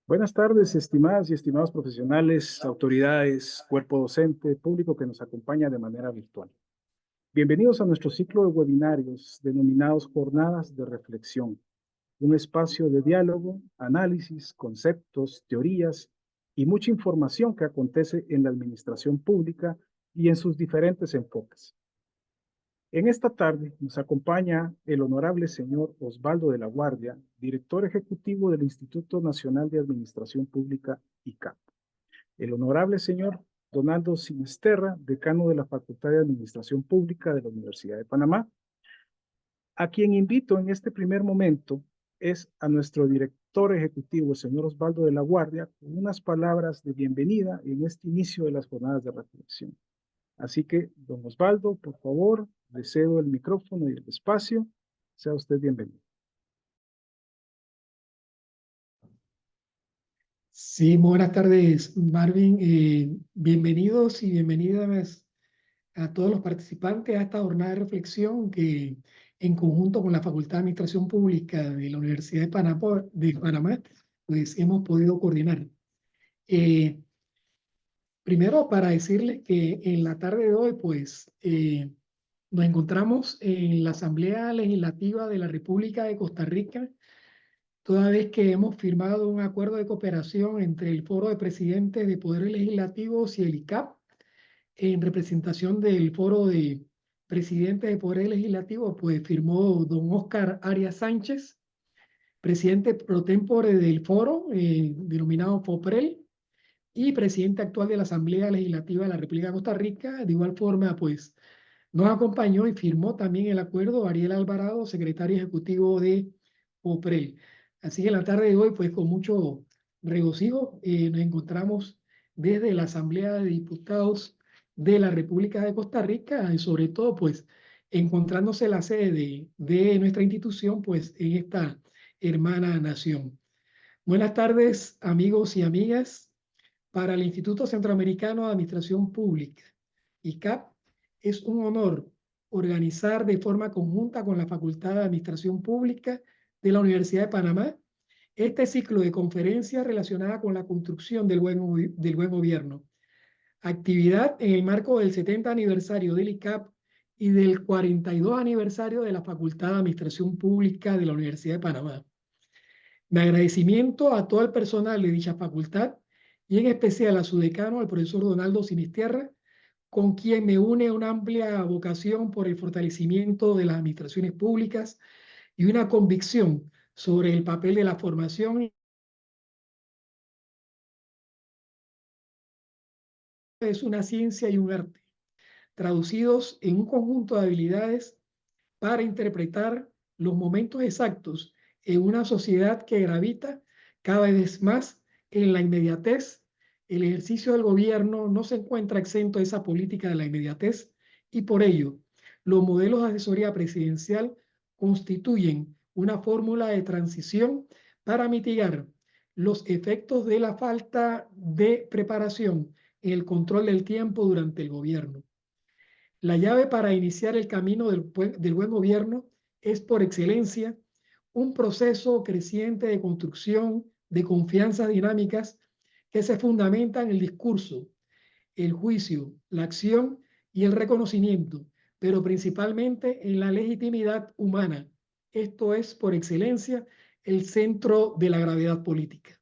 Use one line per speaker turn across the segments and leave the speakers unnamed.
Buenas tardes, estimadas y estimados profesionales, autoridades, cuerpo docente, público que nos acompaña de manera virtual. Bienvenidos a nuestro ciclo de webinarios denominados Jornadas de Reflexión, un espacio de diálogo, análisis, conceptos, teorías y mucha información que acontece en la administración pública y en sus diferentes enfoques. En esta tarde nos acompaña el honorable señor Osvaldo de la Guardia, director ejecutivo del Instituto Nacional de Administración Pública, ICAP. El honorable señor Donaldo Sinisterra, decano de la Facultad de Administración Pública de la Universidad de Panamá. A quien invito en este primer momento es a nuestro director ejecutivo, el señor Osvaldo de la Guardia, con unas palabras de bienvenida en este inicio de las jornadas de reflexión. Así que, don Osvaldo, por favor, le cedo el micrófono y el espacio. Sea usted bienvenido.
Sí, muy buenas tardes, Marvin. Bienvenidos y bienvenidas a todos los participantes a esta jornada de reflexión que, en conjunto con la Facultad de Administración Pública de la Universidad de Panamá, pues hemos podido coordinar. Primero, para decirles que en la tarde de hoy, pues, nos encontramos en la Asamblea Legislativa de la República de Costa Rica, toda vez que hemos firmado un acuerdo de cooperación entre el Foro de Presidentes de Poderes Legislativos y el ICAP, en representación del Foro de Presidentes de Poderes Legislativos, pues firmó don Óscar Arias Sánchez, presidente pro tempore del foro, denominado FOPREL, y presidente actual de la Asamblea Legislativa de la República de Costa Rica. De igual forma, pues nos acompañó y firmó también el acuerdo Ariel Alvarado, secretario ejecutivo de FOPREL. Así que en la tarde de hoy, pues con mucho regocijo, nos encontramos desde la Asamblea de Diputados de la República de Costa Rica y sobre todo, pues, encontrándose la sede de nuestra institución, pues, en esta hermana nación. Buenas tardes, amigos y amigas. Para el Instituto Centroamericano de Administración Pública, ICAP, es un honor organizar de forma conjunta con la Facultad de Administración Pública de la Universidad de Panamá este ciclo de conferencias relacionada con la construcción del buen gobierno, actividad en el marco del 70 aniversario del ICAP y del 42 aniversario de la Facultad de Administración Pública de la Universidad de Panamá. Mi agradecimiento a todo el personal de dicha facultad y en especial a su decano, al profesor Donaldo Sinisterra, con quien me une una amplia vocación por el fortalecimiento de las administraciones públicas y una convicción sobre el papel de la formación. Es una ciencia y un arte, traducidos en un conjunto de habilidades para interpretar los momentos exactos en una sociedad que gravita cada vez más en la inmediatez. El ejercicio del gobierno no se encuentra exento de esa política de la inmediatez y por ello los modelos de asesoría presidencial constituyen una fórmula de transición para mitigar los efectos de la falta de preparación en el control del tiempo durante el gobierno. La llave para iniciar el camino del buen gobierno es por excelencia un proceso creciente de construcción de confianzas dinámicas que se fundamenta en el discurso, el juicio, la acción y el reconocimiento, pero principalmente en la legitimidad humana. Esto es por excelencia el centro de la gravedad política.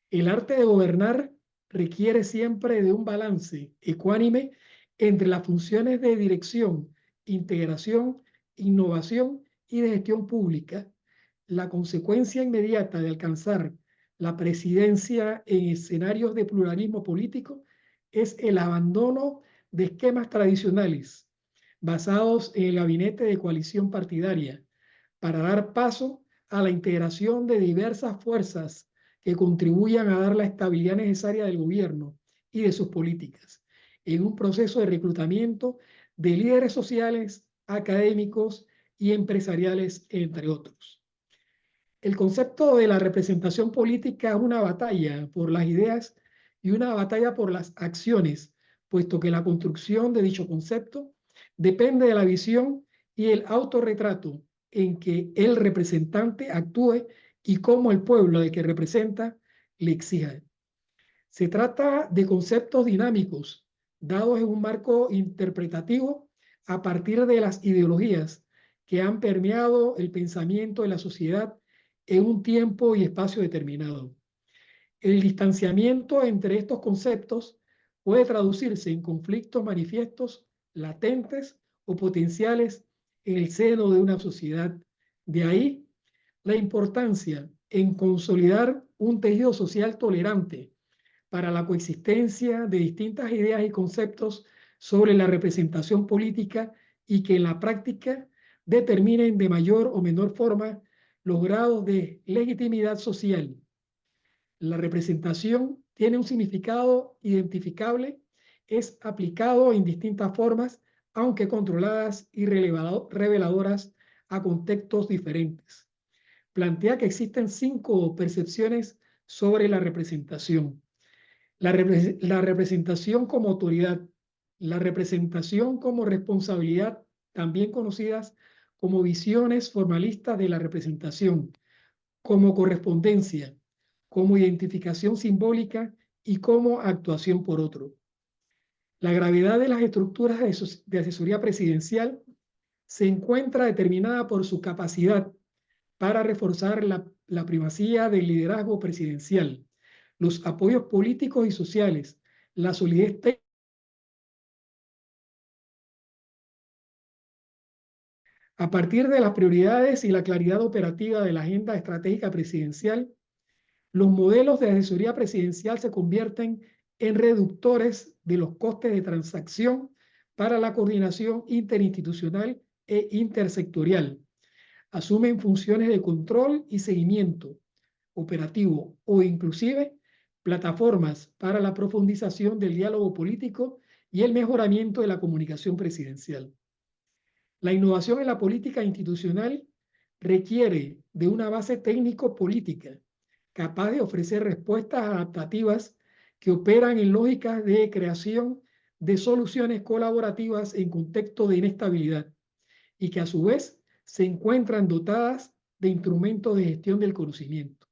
El arte de gobernar requiere siempre de un balance ecuánime entre las funciones de dirección, integración, innovación y de gestión pública. La consecuencia inmediata de alcanzar la presidencia en escenarios de pluralismo político es el abandono de esquemas tradicionales basados en el gabinete de coalición partidaria para dar paso a la integración de diversas fuerzas que contribuyan a dar la estabilidad necesaria del gobierno y de sus políticas, en un proceso de reclutamiento de líderes sociales, académicos y empresariales, entre otros. El concepto de la representación política es una batalla por las ideas y una batalla por las acciones, puesto que la construcción de dicho concepto depende de la visión y el autorretrato en que el representante actúe y cómo el pueblo al que representa le exija. Se trata de conceptos dinámicos, dados en un marco interpretativo a partir de las ideologías que han permeado el pensamiento de la sociedad en un tiempo y espacio determinado. El distanciamiento entre estos conceptos puede traducirse en conflictos manifiestos, latentes o potenciales en el seno de una sociedad. De ahí la importancia en consolidar un tejido social tolerante para la coexistencia de distintas ideas y conceptos sobre la representación política y que en la práctica determinen de mayor o menor forma los grados de legitimidad social. La representación tiene un significado identificable, es aplicado en distintas formas, aunque controladas y reveladoras a contextos diferentes. Plantea que existen 5 percepciones sobre la representación. La representación como autoridad, la representación como responsabilidad, también conocidas como visiones formalistas de la representación, como correspondencia, como identificación simbólica y como actuación por otro. La gravedad de las estructuras de asesoría presidencial se encuentra determinada por su capacidad para reforzar la primacía del liderazgo presidencial, los apoyos políticos y sociales, la solidez técnica. A partir de las prioridades y la claridad operativa de la agenda estratégica presidencial, los modelos de asesoría presidencial se convierten en reductores de los costes de transacción para la coordinación interinstitucional e intersectorial. Asumen funciones de control y seguimiento operativo o inclusive plataformas para la profundización del diálogo político y el mejoramiento de la comunicación presidencial. La innovación en la política institucional requiere de una base técnico-política capaz de ofrecer respuestas adaptativas que operan en lógicas de creación de soluciones colaborativas en contexto de inestabilidad y que a su vez se encuentran dotadas de instrumentos de gestión del conocimiento.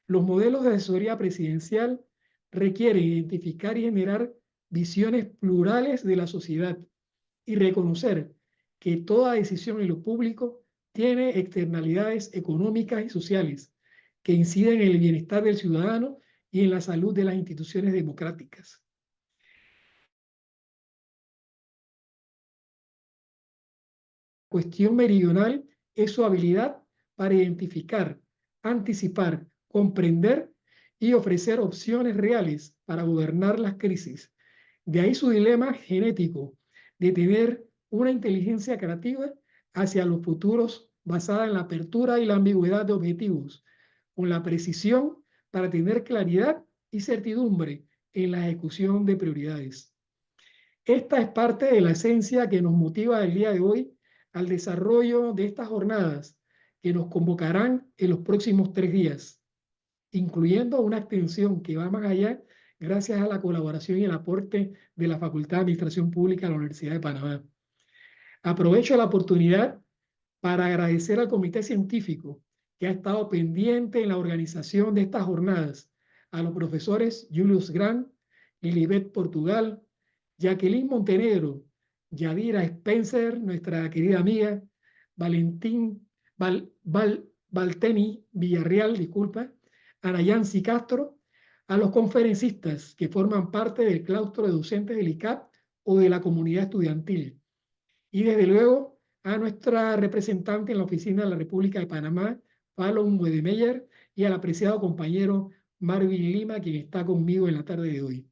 Los modelos de asesoría presidencial requieren identificar y generar visiones plurales de la sociedad y reconocer que toda decisión en lo público tiene externalidades económicas y sociales que inciden en el bienestar del ciudadano y en la salud de las instituciones democráticas. La cuestión meridional es su habilidad para identificar, anticipar, comprender y ofrecer opciones reales para gobernar las crisis. De ahí su dilema genético de tener una inteligencia creativa hacia los futuros basada en la apertura y la ambigüedad de objetivos, con la precisión para tener claridad y certidumbre en la ejecución de prioridades. Esta es parte de la esencia que nos motiva el día de hoy al desarrollo de estas jornadas que nos convocarán en los próximos 3 días, incluyendo una extensión que va más allá gracias a la colaboración y el aporte de la Facultad de Administración Pública de la Universidad de Panamá. Aprovecho la oportunidad para agradecer al Comité Científico que ha estado pendiente en la organización de estas jornadas, a los profesores Julius Grant, Lilibet Portugal, Jacqueline Montenegro, Yadira Spencer, nuestra querida amiga, Valentín Valteni Villarreal, disculpa, Anayansi Castro, a los conferencistas que forman parte del claustro de docentes del ICAP o de la comunidad estudiantil. Y desde luego a nuestra representante en la oficina de la República de Panamá, Fallon Wedemeyer, y al apreciado compañero Marvin Lima, quien está conmigo en la tarde de hoy.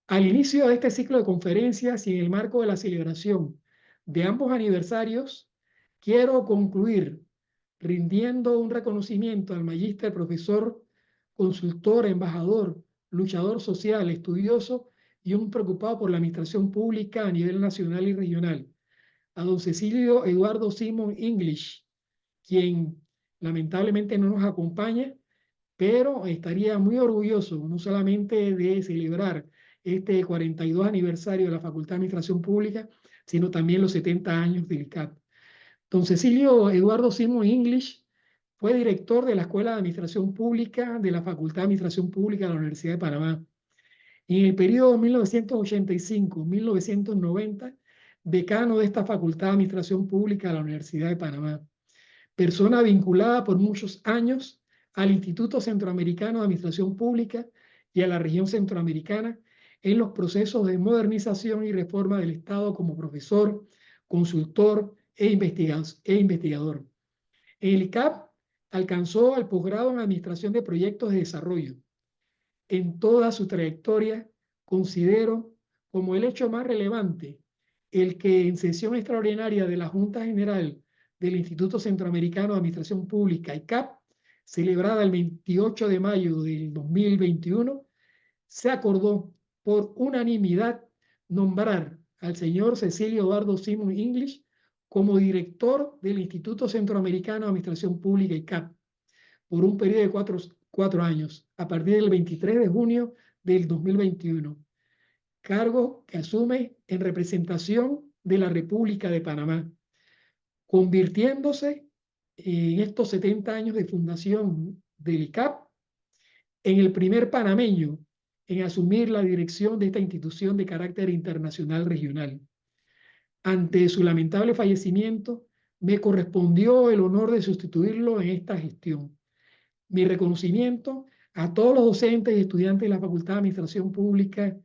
Al inicio de este ciclo de conferencias y en el marco de la celebración de ambos aniversarios, quiero concluir rindiendo un reconocimiento al magíster, profesor, consultor, embajador, luchador social, estudioso y un preocupado por la administración pública a nivel nacional y regional, a don Cecilio Eduardo Simon English, quien lamentablemente no nos acompaña, pero estaría muy orgulloso no solamente de celebrar este 42 aniversario de la Facultad de Administración Pública, sino también los 70 años del ICAP. Don Cecilio Eduardo Simon English Fue director de la Escuela de Administración Pública de la Facultad de Administración Pública de la Universidad de Panamá. Y en el periodo 1985-1990, decano de esta Facultad de Administración Pública de la Universidad de Panamá. Persona vinculada por muchos años al Instituto Centroamericano de Administración Pública y a la región centroamericana en los procesos de modernización y reforma del Estado como profesor, consultor e investigador. En el ICAP alcanzó el posgrado en Administración de Proyectos de Desarrollo. En toda su trayectoria, considero como el hecho más relevante el que en sesión extraordinaria de la Junta General del Instituto Centroamericano de Administración Pública, ICAP, celebrada el 28 de mayo del 2021, se acordó por unanimidad nombrar al señor Cecilio Eduardo Simon English como director del Instituto Centroamericano de Administración Pública, ICAP, por un periodo de cuatro años, a partir del 23 de junio del 2021, cargo que asume en representación de la República de Panamá, convirtiéndose en estos 70 años de fundación del ICAP en el primer panameño en asumir la dirección de esta institución de carácter internacional regional. Ante su lamentable fallecimiento, me correspondió el honor de sustituirlo en esta gestión. Mi reconocimiento a todos los docentes y estudiantes de la Facultad de Administración Pública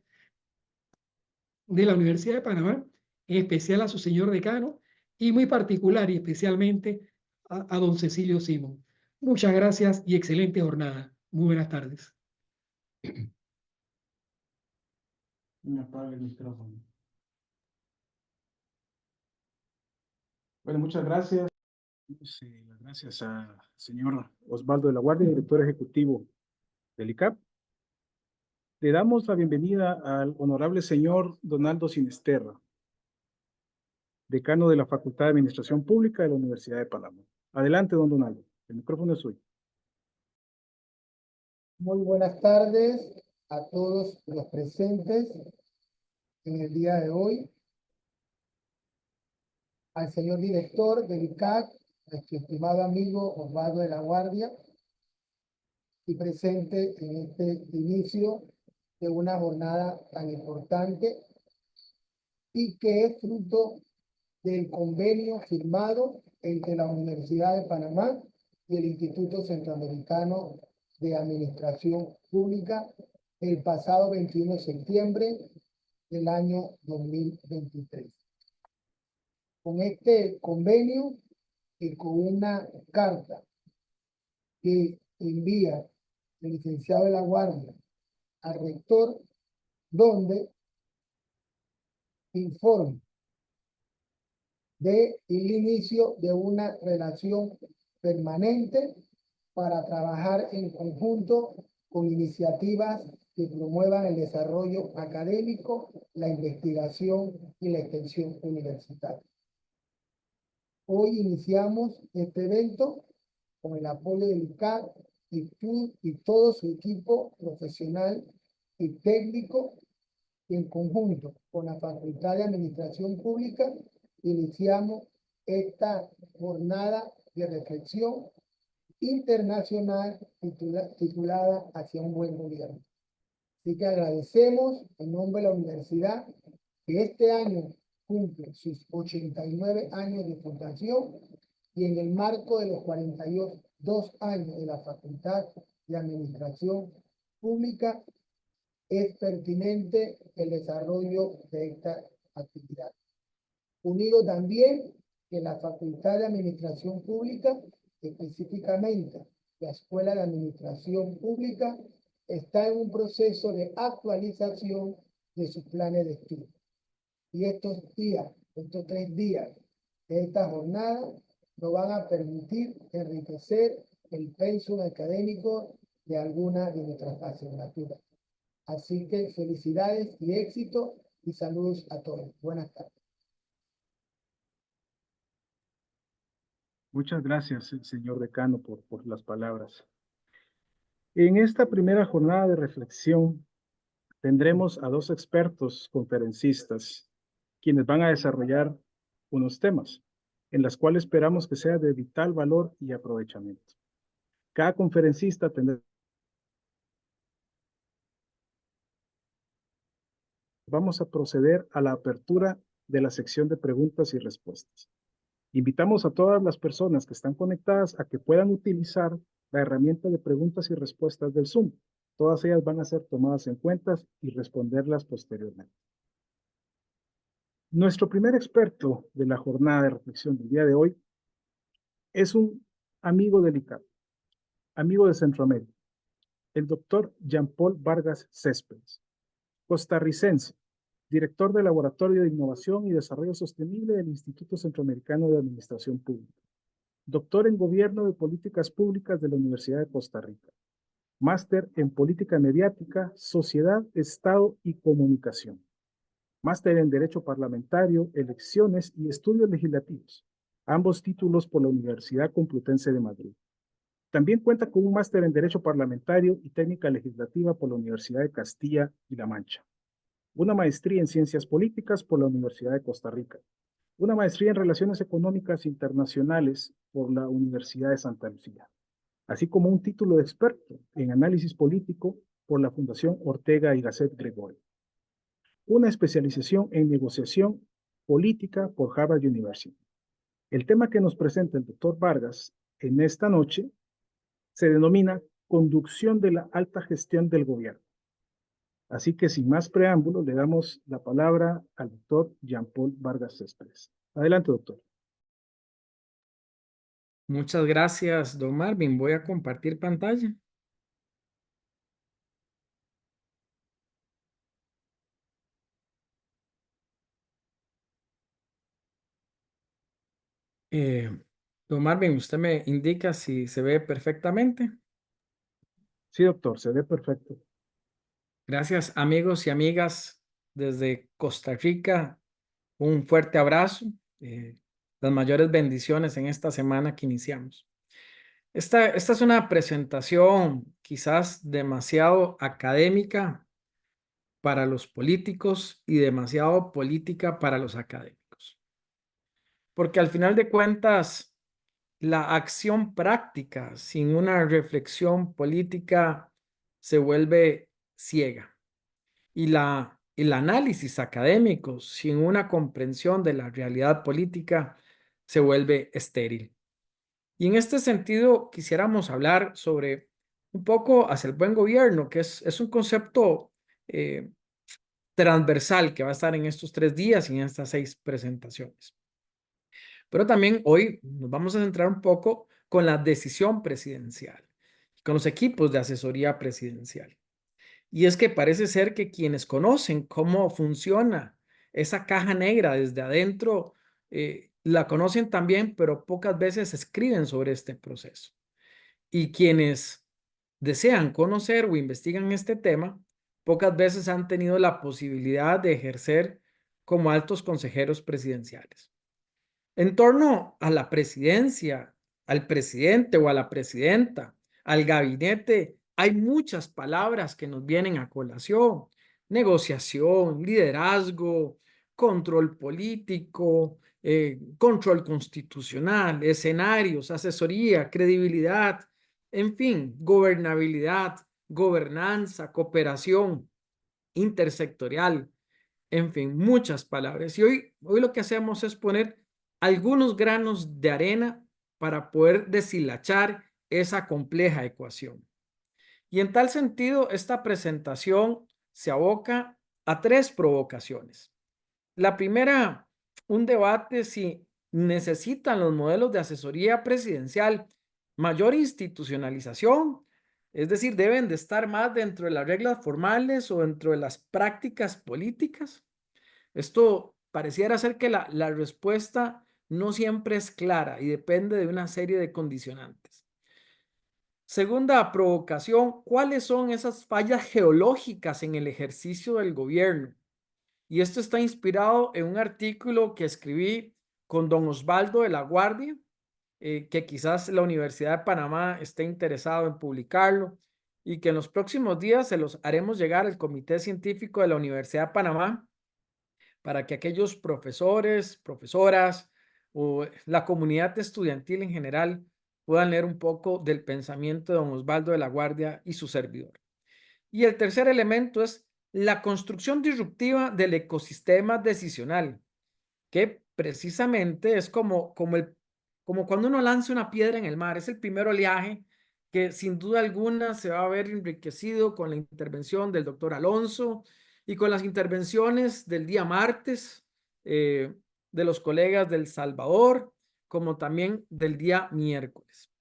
de la Universidad de Panamá, en especial a su señor decano, y muy particular y especialmente a don Cecilio Simón. Muchas gracias y excelente jornada. Muy buenas tardes.
Me apaga el micrófono. Bueno, muchas gracias. Las gracias al señor Osvaldo de la Guardia, director ejecutivo del ICAP. Le damos la bienvenida al honorable señor Donaldo Sinisterra, decano de la Facultad de Administración Pública de la Universidad de Panamá. Adelante, don Donaldo. El micrófono es suyo.
Muy buenas tardes a todos los presentes en el día de hoy. Al señor director del ICAC, nuestro estimado amigo Osvaldo de la Guardia, y presente en este inicio de una jornada tan importante y que es fruto del convenio firmado entre la Universidad de Panamá y el Instituto Centroamericano de Administración Pública el pasado 21 de septiembre del año 2023. Con este convenio y con una carta que envía el licenciado de la Guardia al rector, donde informa del inicio de una relación permanente para trabajar en conjunto con iniciativas que promuevan el desarrollo académico, la investigación y la extensión universitaria. Hoy iniciamos este evento con el apoyo del ICAP y todo su equipo profesional y técnico, en conjunto con la Facultad de Administración Pública, iniciamos esta jornada de reflexión internacional titulada Hacia un buen gobierno. Así que agradecemos en nombre de la universidad que este año cumple sus 89 años de fundación y en el marco de los 42 años de la Facultad de Administración Pública es pertinente el desarrollo de esta actividad. Unido también que la Facultad de Administración Pública, específicamente la Escuela de Administración Pública, está en un proceso de actualización de sus planes de estudio. Y estos 3 días de esta jornada nos van a permitir enriquecer el pensum académico de algunas de nuestras asignaturas. Así que felicidades y éxito y saludos a todos. Buenas tardes.
Muchas gracias, señor decano, por las palabras. En esta primera jornada de reflexión tendremos a 2 expertos conferencistas, quienes van a desarrollar unos temas, en los cuales esperamos que sea de vital valor y aprovechamiento. Cada conferencista tendrá. Vamos a proceder a la apertura de la sección de preguntas y respuestas. Invitamos a todas las personas que están conectadas a que puedan utilizar la herramienta de preguntas y respuestas del Zoom. Todas ellas van a ser tomadas en cuenta y responderlas posteriormente. Nuestro primer experto de la jornada de reflexión del día de hoy es un amigo delicado, amigo de Centroamérica, el doctor Jean-Paul Vargas Céspedes, costarricense, director del Laboratorio de Innovación y Desarrollo Sostenible del Instituto Centroamericano de Administración Pública, doctor en Gobierno de Políticas Públicas de la Universidad de Costa Rica, máster en Política Mediática, Sociedad, Estado y Comunicación, máster en Derecho Parlamentario, Elecciones y Estudios Legislativos, ambos títulos por la Universidad Complutense de Madrid. También cuenta con un máster en Derecho Parlamentario y Técnica Legislativa por la Universidad de Castilla y La Mancha, una maestría en Ciencias Políticas por la Universidad de Costa Rica, una maestría en Relaciones Económicas Internacionales por la Universidad de Santa Lucía, así como un título de experto en Análisis Político por la Fundación Ortega y Gasset Gregorio, una especialización en Negociación Política por Harvard University. El tema que nos presenta el doctor Vargas en esta noche se denomina Conducción de la Alta Gestión del Gobierno. Así que sin más preámbulo, le damos la palabra al doctor Jean-Paul Vargas Céspedes. Adelante, doctor.
Muchas gracias, don Marvin. Voy a compartir pantalla. Don Marvin, usted me indica si se ve perfectamente.
Sí, doctor, se ve perfecto.
Gracias, amigos y amigas desde Costa Rica. Un fuerte abrazo. Las mayores bendiciones en esta semana que iniciamos. Esta es una presentación quizás demasiado académica para los políticos y demasiado política para los académicos. Porque al final de cuentas, la acción práctica sin una reflexión política se vuelve ciega. Y el análisis académico sin una comprensión de la realidad política se vuelve estéril. Y en este sentido quisiéramos hablar sobre un poco hacia el buen gobierno, que es un concepto transversal que va a estar en estos 3 días y en estas 6 presentaciones. Pero también hoy nos vamos a centrar un poco con la decisión presidencial, con los equipos de asesoría presidencial. Y es que parece ser que quienes conocen cómo funciona esa caja negra desde adentro, la conocen también, pero pocas veces escriben sobre este proceso. Y quienes desean conocer o investigan este tema, pocas veces han tenido la posibilidad de ejercer como altos consejeros presidenciales. En torno a la presidencia, al presidente o a la presidenta, al gabinete, hay muchas palabras que nos vienen a colación: negociación, liderazgo, control político, control constitucional, escenarios, asesoría, credibilidad, en fin, gobernabilidad, gobernanza, cooperación intersectorial, en fin, muchas palabras. Y hoy lo que hacemos es poner algunos granos de arena para poder deshilachar esa compleja ecuación. Y en tal sentido, esta presentación se aboca a 3 provocaciones. La primera, un debate si necesitan los modelos de asesoría presidencial mayor institucionalización, es decir, deben de estar más dentro de las reglas formales o dentro de las prácticas políticas. Esto pareciera ser que la respuesta no siempre es clara y depende de una serie de condicionantes. Segunda provocación, ¿cuáles son esas fallas geológicas en el ejercicio del gobierno? Y esto está inspirado en un artículo que escribí con don Osvaldo de la Guardia, que quizás la Universidad de Panamá esté interesado en publicarlo y que en los próximos días se los haremos llegar al Comité Científico de la Universidad de Panamá para que aquellos profesores, profesoras o la comunidad estudiantil en general puedan leer un poco del pensamiento de don Osvaldo de la Guardia y su servidor. Y el tercer elemento es la construcción disruptiva del ecosistema decisional, que precisamente es como cuando uno lanza una piedra en el mar, es el primer oleaje que sin duda alguna se va a ver enriquecido con la intervención del doctor Alonso y con las intervenciones del día martes de los colegas del Salvador, como también del día miércoles.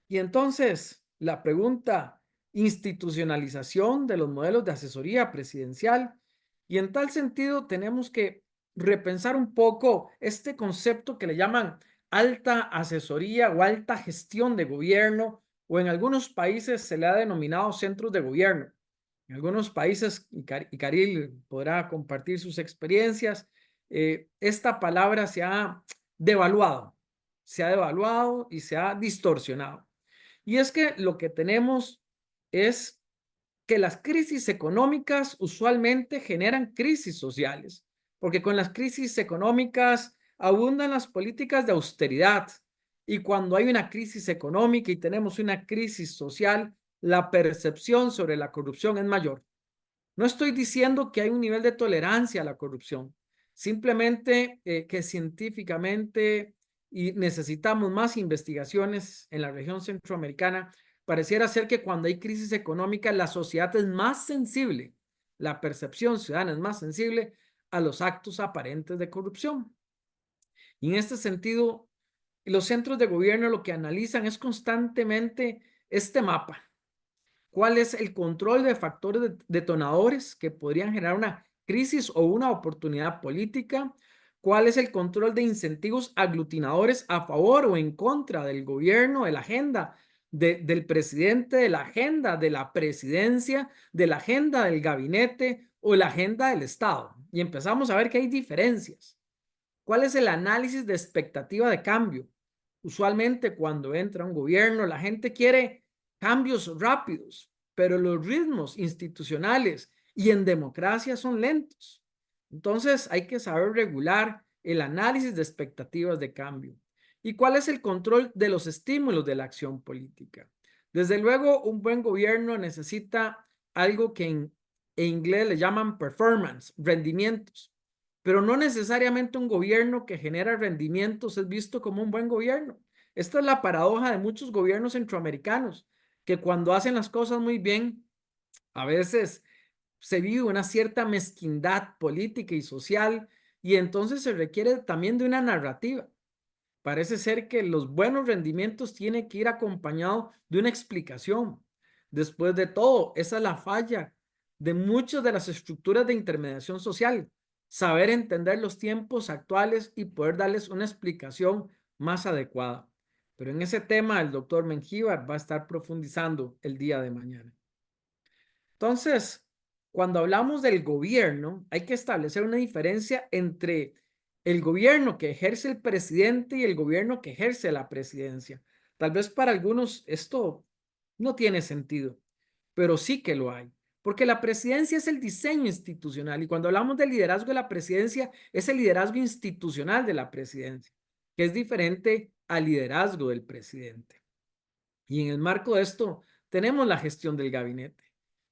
Y entonces, la pregunta, institucionalización de los modelos de asesoría presidencial, y en tal sentido tenemos que repensar un poco este concepto que le llaman alta asesoría o alta gestión de gobierno, o en algunos países se le ha denominado centros de gobierno. En algunos países, y Caril podrá compartir sus experiencias, esta palabra se ha devaluado y se ha distorsionado. Y es que lo que tenemos es que las crisis económicas usualmente generan crisis sociales, porque con las crisis económicas abundan las políticas de austeridad. Y cuando hay una crisis económica y tenemos una crisis social, la percepción sobre la corrupción es mayor. No estoy diciendo que hay un nivel de tolerancia a la corrupción, simplemente que científicamente y necesitamos más investigaciones en la región centroamericana. Pareciera ser que cuando hay crisis económica, la sociedad es más sensible, la percepción ciudadana es más sensible a los actos aparentes de corrupción. Y en este sentido, los centros de gobierno lo que analizan es constantemente este mapa. ¿Cuál es el control de factores detonadores que podrían generar una crisis o una oportunidad política? ¿Cuál es el control de incentivos aglutinadores a favor o en contra del gobierno, de la agenda del presidente, de la agenda de la presidencia, de la agenda del gabinete o la agenda del Estado? Y empezamos a ver que hay diferencias. ¿Cuál es el análisis de expectativa de cambio? Usualmente cuando entra un gobierno, la gente quiere cambios rápidos, pero los ritmos institucionales y en democracia son lentos. Entonces hay que saber regular el análisis de expectativas de cambio. ¿Y cuál es el control de los estímulos de la acción política? Desde luego, un buen gobierno necesita algo que en inglés le llaman performance, rendimientos. Pero no necesariamente un gobierno que genera rendimientos es visto como un buen gobierno. Esta es la paradoja de muchos gobiernos centroamericanos, que cuando hacen las cosas muy bien, a veces se vive una cierta mezquindad política y social, y entonces se requiere también de una narrativa. Parece ser que los buenos rendimientos tienen que ir acompañados de una explicación. Después de todo, esa es la falla de muchas de las estructuras de intermediación social, saber entender los tiempos actuales y poder darles una explicación más adecuada. Pero en ese tema el doctor Mengíbar va a estar profundizando el día de mañana. Entonces, cuando hablamos del gobierno, hay que establecer una diferencia entre el gobierno que ejerce el presidente y el gobierno que ejerce la presidencia. Tal vez para algunos esto no tiene sentido, pero sí que lo hay, porque la presidencia es el diseño institucional y cuando hablamos del liderazgo de la presidencia es el liderazgo institucional de la presidencia, que es diferente al liderazgo del presidente. Y en el marco de esto tenemos la gestión del gabinete.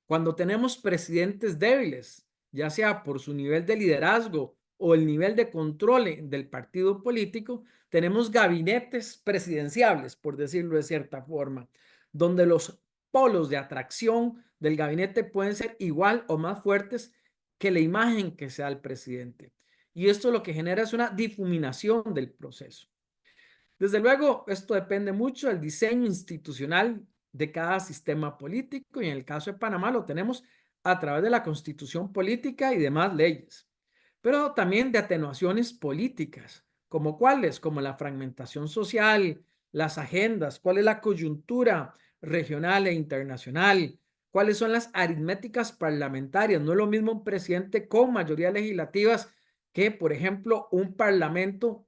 Cuando tenemos presidentes débiles, ya sea por su nivel de liderazgo o el nivel de control del partido político, tenemos gabinetes presidenciables, por decirlo de cierta forma, donde los polos de atracción del gabinete pueden ser igual o más fuertes que la imagen que se da al presidente. Y esto lo que genera es una difuminación del proceso. Desde luego, esto depende mucho del diseño institucional de cada sistema político y en el caso de Panamá lo tenemos a través de la constitución política y demás leyes, pero también de atenuaciones políticas, como cuáles, como la fragmentación social, las agendas, cuál es la coyuntura regional e internacional, cuáles son las aritméticas parlamentarias. No es lo mismo un presidente con mayorías legislativas que, por ejemplo, un parlamento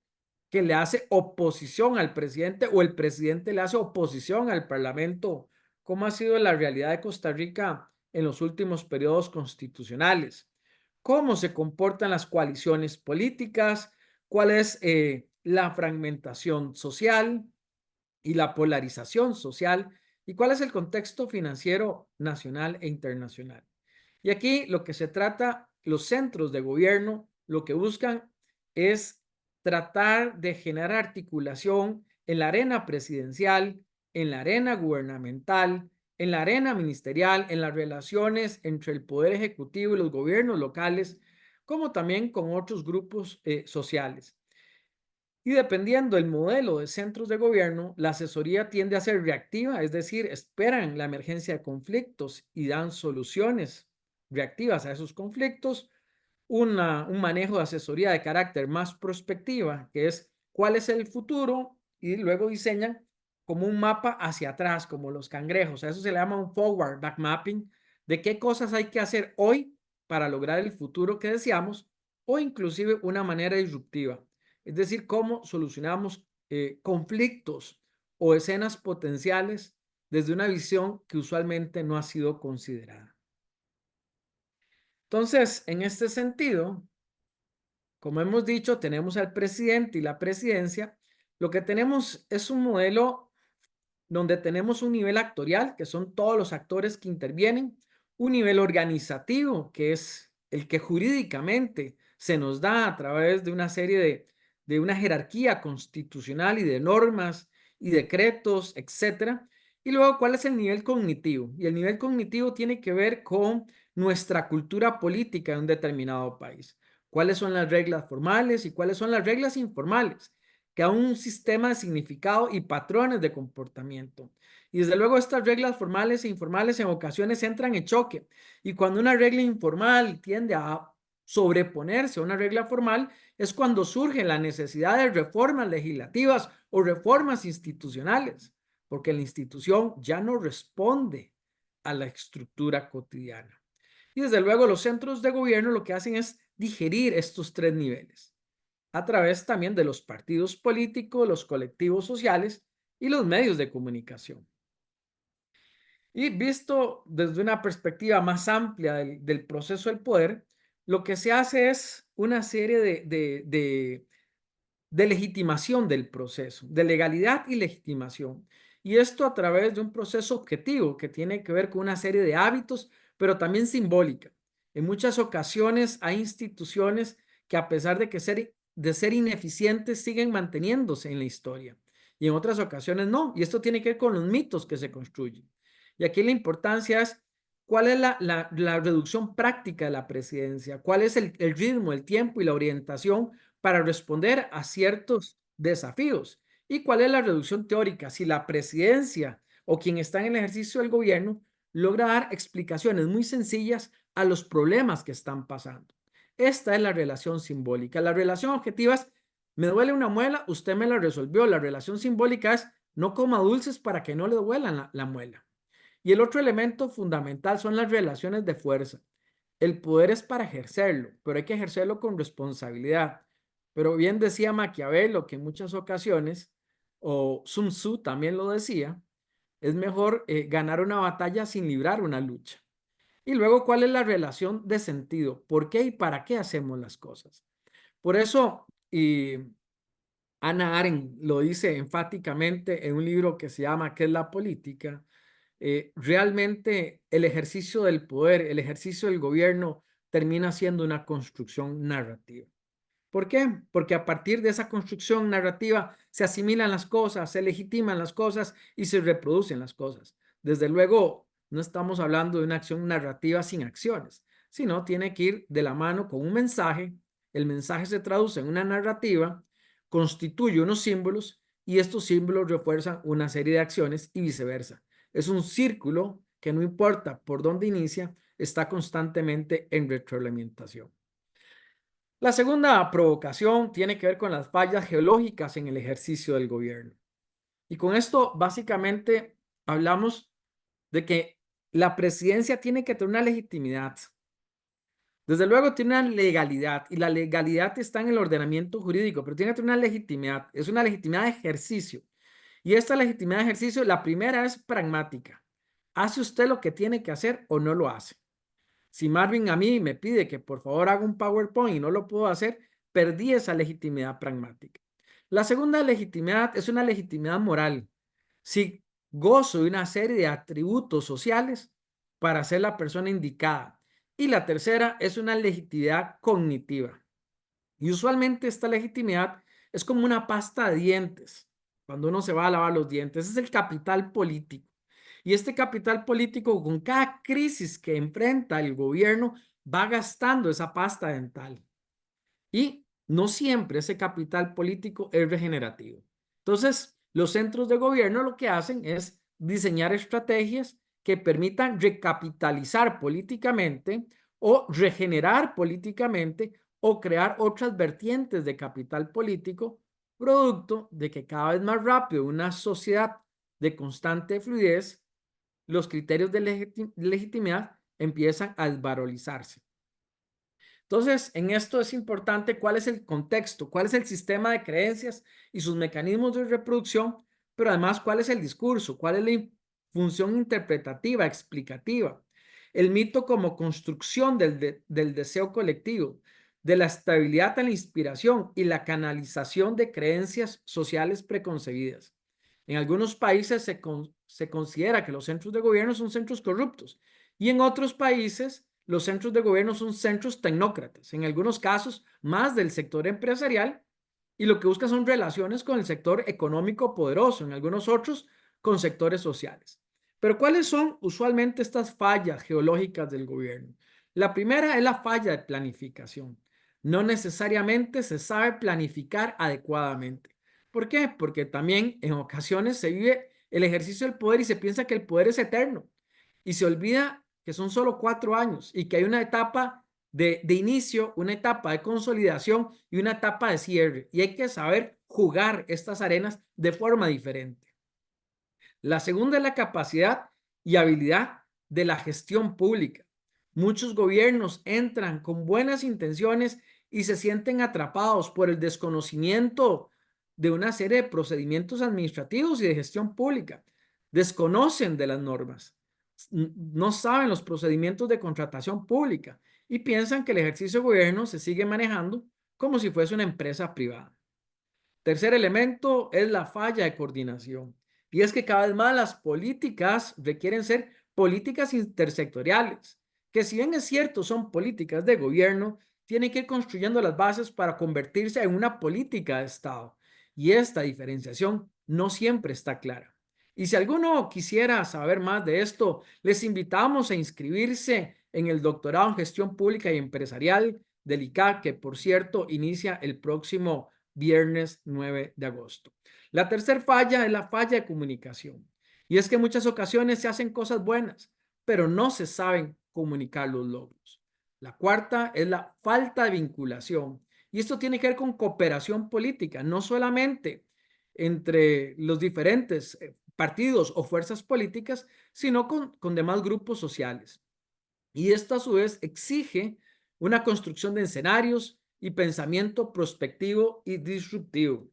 que le hace oposición al presidente o el presidente le hace oposición al parlamento, como ha sido la realidad de Costa Rica en los últimos periodos constitucionales. Cómo se comportan las coaliciones políticas, cuál es la fragmentación social y la polarización social y cuál es el contexto financiero nacional e internacional. Y aquí lo que se trata, los centros de gobierno, lo que buscan es tratar de generar articulación en la arena presidencial, en la arena gubernamental, en la arena ministerial, en las relaciones entre el Poder Ejecutivo y los gobiernos locales, como también con otros grupos sociales. Y dependiendo del modelo de centros de gobierno, la asesoría tiende a ser reactiva, es decir, esperan la emergencia de conflictos y dan soluciones reactivas a esos conflictos. Un manejo de asesoría de carácter más prospectiva, que es cuál es el futuro, y luego diseñan como un mapa hacia atrás, como los cangrejos. A eso se le llama un forward back mapping, de qué cosas hay que hacer hoy para lograr el futuro que deseamos, o inclusive una manera disruptiva. Es decir, cómo solucionamos conflictos o escenas potenciales desde una visión que usualmente no ha sido considerada. Entonces, en este sentido, como hemos dicho, tenemos al presidente y la presidencia. Lo que tenemos es un modelo donde tenemos un nivel actorial, que son todos los actores que intervienen, un nivel organizativo, que es el que jurídicamente se nos da a través de una serie de una jerarquía constitucional y de normas y decretos, etcétera. Y luego, ¿cuál es el nivel cognitivo? Y el nivel cognitivo tiene que ver con nuestra cultura política de un determinado país. ¿Cuáles son las reglas formales y cuáles son las reglas informales? Que a un sistema de significado y patrones de comportamiento. Y desde luego estas reglas formales e informales en ocasiones entran en choque. Y cuando una regla informal tiende a sobreponerse a una regla formal, es cuando surge la necesidad de reformas legislativas o reformas institucionales, porque la institución ya no responde a la estructura cotidiana. Y desde luego los centros de gobierno lo que hacen es digerir estos tres niveles a través también de los partidos políticos, los colectivos sociales y los medios de comunicación. Y visto desde una perspectiva más amplia del proceso del poder, lo que se hace es una serie de legitimación del proceso, de legalidad y legitimación. Y esto a través de un proceso objetivo que tiene que ver con una serie de hábitos, pero también simbólica. En muchas ocasiones hay instituciones que a pesar de ser ineficientes siguen manteniéndose en la historia y en otras ocasiones no. Y esto tiene que ver con los mitos que se construyen. Y aquí la importancia es cuál es la reducción práctica de la presidencia, cuál es el ritmo, el tiempo y la orientación para responder a ciertos desafíos. ¿Y cuál es la reducción teórica? Si la presidencia o quien está en el ejercicio del gobierno logra dar explicaciones muy sencillas a los problemas que están pasando. Esta es la relación simbólica. La relación objetiva es, me duele una muela, usted me la resolvió. La relación simbólica es, no coma dulces para que no le duela la muela. Y el otro elemento fundamental son las relaciones de fuerza. El poder es para ejercerlo, pero hay que ejercerlo con responsabilidad. Pero bien decía Maquiavelo que en muchas ocasiones, o Sun Tzu también lo decía, es mejor ganar una batalla sin librar una lucha. Y luego, ¿cuál es la relación de sentido? ¿Por qué y para qué hacemos las cosas? Por eso, Hannah Arendt lo dice enfáticamente en un libro que se llama ¿Qué es la política? Realmente el ejercicio del poder, el ejercicio del gobierno termina siendo una construcción narrativa. ¿Por qué? Porque a partir de esa construcción narrativa se asimilan las cosas, se legitiman las cosas y se reproducen las cosas. Desde luego, no estamos hablando de una acción narrativa sin acciones, sino tiene que ir de la mano con un mensaje. El mensaje se traduce en una narrativa, constituye unos símbolos y estos símbolos refuerzan una serie de acciones y viceversa. Es un círculo que no importa por dónde inicia, está constantemente en retroalimentación. La segunda provocación tiene que ver con las fallas geológicas en el ejercicio del gobierno. Y con esto básicamente hablamos de que la presidencia tiene que tener una legitimidad. Desde luego tiene una legalidad y la legalidad está en el ordenamiento jurídico, pero tiene que tener una legitimidad. Es una legitimidad de ejercicio. Y esta legitimidad de ejercicio, la primera es pragmática. ¿Hace usted lo que tiene que hacer o no lo hace? Si Marvin a mí me pide que por favor haga un PowerPoint y no lo puedo hacer, perdí esa legitimidad pragmática. La segunda legitimidad es una legitimidad moral. si gozo de una serie de atributos sociales para ser la persona indicada. Y la tercera es una legitimidad cognitiva. Y usualmente esta legitimidad es como una pasta de dientes cuando uno se va a lavar los dientes. Es el capital político. Y este capital político, con cada crisis que enfrenta el gobierno, va gastando esa pasta dental. Y no siempre ese capital político es regenerativo. Entonces, los centros de gobierno lo que hacen es diseñar estrategias que permitan recapitalizar políticamente o regenerar políticamente o crear otras vertientes de capital político, producto de que cada vez más rápido una sociedad de constante fluidez, los criterios de legitimidad empiezan a desvalorizarse. Entonces, en esto es importante cuál es el contexto, cuál es el sistema de creencias y sus mecanismos de reproducción, pero además cuál es el discurso, cuál es la función interpretativa, explicativa. El mito como construcción del deseo colectivo, de la estabilidad en la inspiración y la canalización de creencias sociales preconcebidas. En algunos países se considera que los centros de gobierno son centros corruptos y en otros países los centros de gobierno son centros tecnócratas, en algunos casos más del sector empresarial, y lo que busca son relaciones con el sector económico poderoso, en algunos otros con sectores sociales. Pero ¿cuáles son usualmente estas fallas geológicas del gobierno? La primera es la falla de planificación. No necesariamente se sabe planificar adecuadamente. ¿Por qué? Porque también en ocasiones se vive el ejercicio del poder y se piensa que el poder es eterno y se olvida que son solo 4 años y que hay una etapa de inicio, una etapa de consolidación y una etapa de cierre. Y hay que saber jugar estas arenas de forma diferente. La segunda es la capacidad y habilidad de la gestión pública. Muchos gobiernos entran con buenas intenciones y se sienten atrapados por el desconocimiento de una serie de procedimientos administrativos y de gestión pública. Desconocen de las normas, no saben los procedimientos de contratación pública y piensan que el ejercicio de gobierno se sigue manejando como si fuese una empresa privada. Tercer elemento es la falla de coordinación. Y es que cada vez más las políticas requieren ser políticas intersectoriales, que si bien es cierto son políticas de gobierno, tienen que ir construyendo las bases para convertirse en una política de Estado. Y esta diferenciación no siempre está clara. Y si alguno quisiera saber más de esto, les invitamos a inscribirse en el doctorado en gestión pública y empresarial del ICAC, que por cierto inicia el próximo viernes 9 de agosto. La tercera falla es la falla de comunicación. Y es que en muchas ocasiones se hacen cosas buenas, pero no se saben comunicar los logros. La cuarta es la falta de vinculación. Y esto tiene que ver con cooperación política, no solamente entre los diferentes partidos o fuerzas políticas, sino con demás grupos sociales. Y esto a su vez exige una construcción de escenarios y pensamiento prospectivo y disruptivo.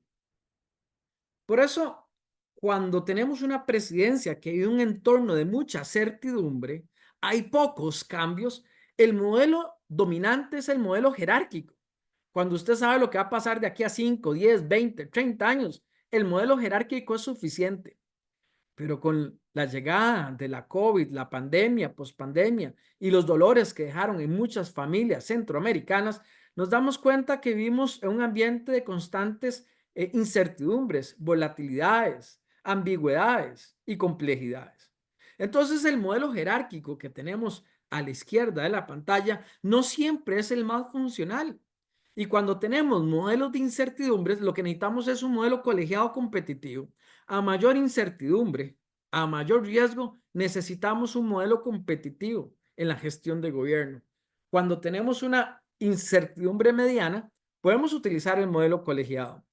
Por eso, cuando tenemos una presidencia que vive un entorno de mucha certidumbre, hay pocos cambios, el modelo dominante es el modelo jerárquico. Cuando usted sabe lo que va a pasar de aquí a 5, 10, 20, 30 años, el modelo jerárquico es suficiente. Pero con la llegada de la COVID, la pandemia, pospandemia y los dolores que dejaron en muchas familias centroamericanas, nos damos cuenta que vivimos en un ambiente de constantes incertidumbres, volatilidades, ambigüedades y complejidades. Entonces, el modelo jerárquico que tenemos a la izquierda de la pantalla no siempre es el más funcional. Y cuando tenemos modelos de incertidumbres, lo que necesitamos es un modelo colegiado competitivo. A mayor incertidumbre, a mayor riesgo, necesitamos un modelo competitivo en la gestión de gobierno. Cuando tenemos una incertidumbre mediana, podemos utilizar el modelo colegiado.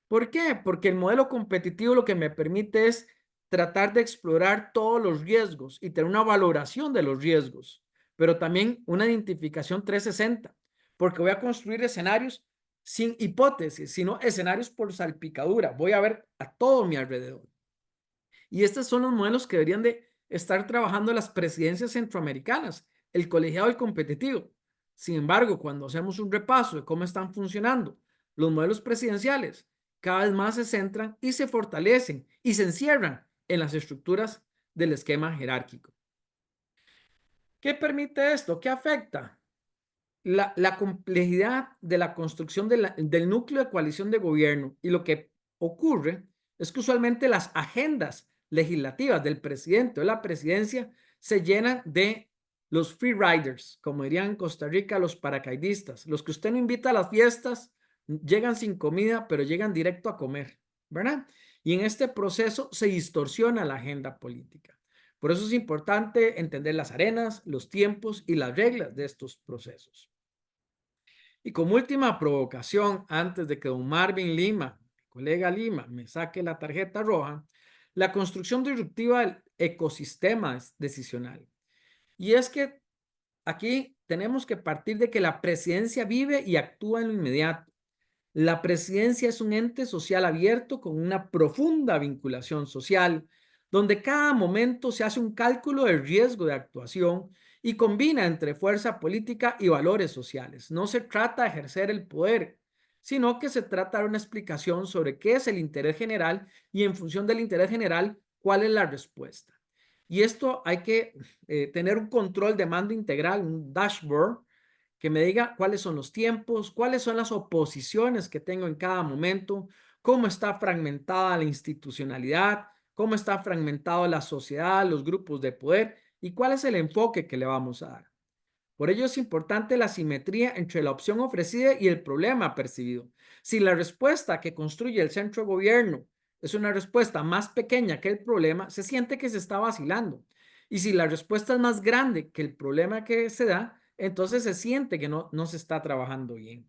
¿Por qué? Porque el modelo competitivo lo que me permite es tratar de explorar todos los riesgos y tener una valoración de los riesgos, pero también una identificación 360, porque voy a construir escenarios sin hipótesis, sino escenarios por salpicadura. Voy a ver a todo mi alrededor. Y estos son los modelos que deberían de estar trabajando las presidencias centroamericanas, el colegiado y el competitivo. Sin embargo, cuando hacemos un repaso de cómo están funcionando los modelos presidenciales, cada vez más se centran y se fortalecen y se encierran en las estructuras del esquema jerárquico. ¿Qué permite esto? ¿Qué afecta? La complejidad de la construcción del núcleo de coalición de gobierno, y lo que ocurre es que usualmente las agendas legislativas del presidente o la presidencia se llenan de los free riders, como dirían en Costa Rica, los paracaidistas, los que usted no invita a las fiestas, llegan sin comida, pero llegan directo a comer, ¿verdad? Y en este proceso se distorsiona la agenda política. Por eso es importante entender las arenas, los tiempos y las reglas de estos procesos. Y como última provocación, antes de que don Marvin Lima, mi colega Lima, me saque la tarjeta roja, la construcción disruptiva del ecosistema decisional. Y es que aquí tenemos que partir de que la presidencia vive y actúa en lo inmediato. La presidencia es un ente social abierto con una profunda vinculación social, donde cada momento se hace un cálculo de riesgo de actuación y combina entre fuerza política y valores sociales. No se trata de ejercer el poder, sino que se trata de una explicación sobre qué es el interés general y en función del interés general, cuál es la respuesta. Y esto hay que tener un control de mando integral, un dashboard, que me diga cuáles son los tiempos, cuáles son las oposiciones que tengo en cada momento, cómo está fragmentada la institucionalidad, cómo está fragmentada la sociedad, los grupos de poder y cuál es el enfoque que le vamos a dar. Por ello es importante la simetría entre la opción ofrecida y el problema percibido. Si la respuesta que construye el centro de gobierno es una respuesta más pequeña que el problema, se siente que se está vacilando. Y si la respuesta es más grande que el problema que se da, entonces se siente que no se está trabajando bien.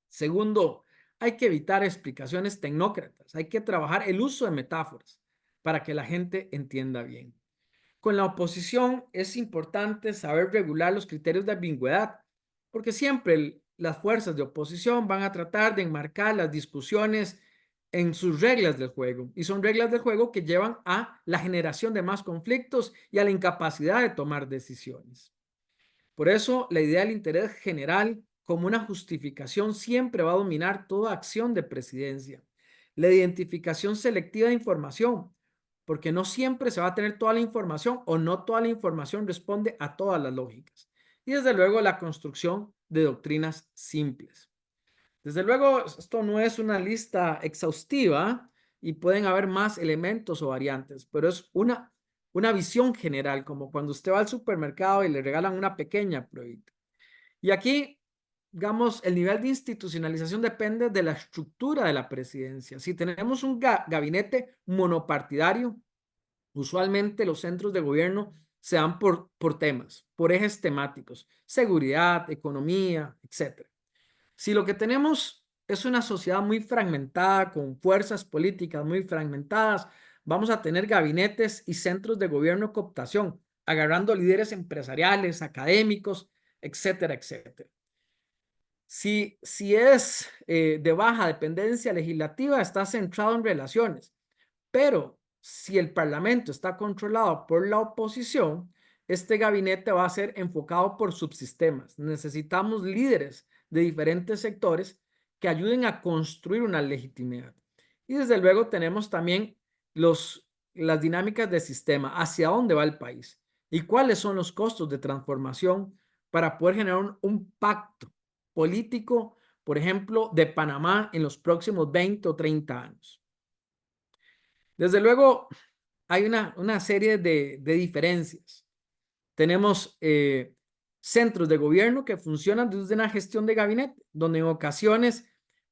Segundo, hay que evitar explicaciones tecnócratas. Hay que trabajar el uso de metáforas para que la gente entienda bien. Con la oposición es importante saber regular los criterios de ambigüedad, porque siempre las fuerzas de oposición van a tratar de enmarcar las discusiones en sus reglas del juego, y son reglas del juego que llevan a la generación de más conflictos y a la incapacidad de tomar decisiones. Por eso, la idea del interés general como una justificación siempre va a dominar toda acción de presidencia. La identificación selectiva de información, porque no siempre se va a tener toda la información o no toda la información responde a todas las lógicas. Y desde luego la construcción de doctrinas simples. Desde luego, esto no es una lista exhaustiva y pueden haber más elementos o variantes, pero es una visión general, como cuando usted va al supermercado y le regalan una pequeña pruebita. Y aquí, digamos, el nivel de institucionalización depende de la estructura de la presidencia. Si tenemos un gabinete monopartidario, usualmente los centros de gobierno se dan por temas, por ejes temáticos, seguridad, economía, etc. Si lo que tenemos es una sociedad muy fragmentada, con fuerzas políticas muy fragmentadas, vamos a tener gabinetes y centros de gobierno cooptación, agarrando líderes empresariales, académicos, etcétera, etcétera. Si es de baja dependencia legislativa, está centrado en relaciones, pero si el Parlamento está controlado por la oposición, este gabinete va a ser enfocado por subsistemas. Necesitamos líderes de diferentes sectores que ayuden a construir una legitimidad. Y desde luego tenemos también las dinámicas de sistema, hacia dónde va el país y cuáles son los costos de transformación para poder generar un pacto político, por ejemplo, de Panamá en los próximos 20 o 30 años. Desde luego, hay una serie de diferencias. Tenemos centros de gobierno que funcionan desde una gestión de gabinete, donde en ocasiones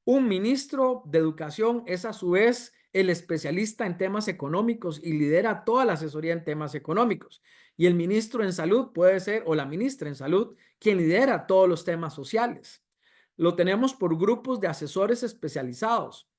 un ministro de educación es a su vez el especialista en temas económicos y lidera toda la asesoría en temas económicos. Y el ministro en salud puede ser, o la ministra en salud, quien lidera todos los temas sociales. Lo tenemos por grupos de asesores especializados,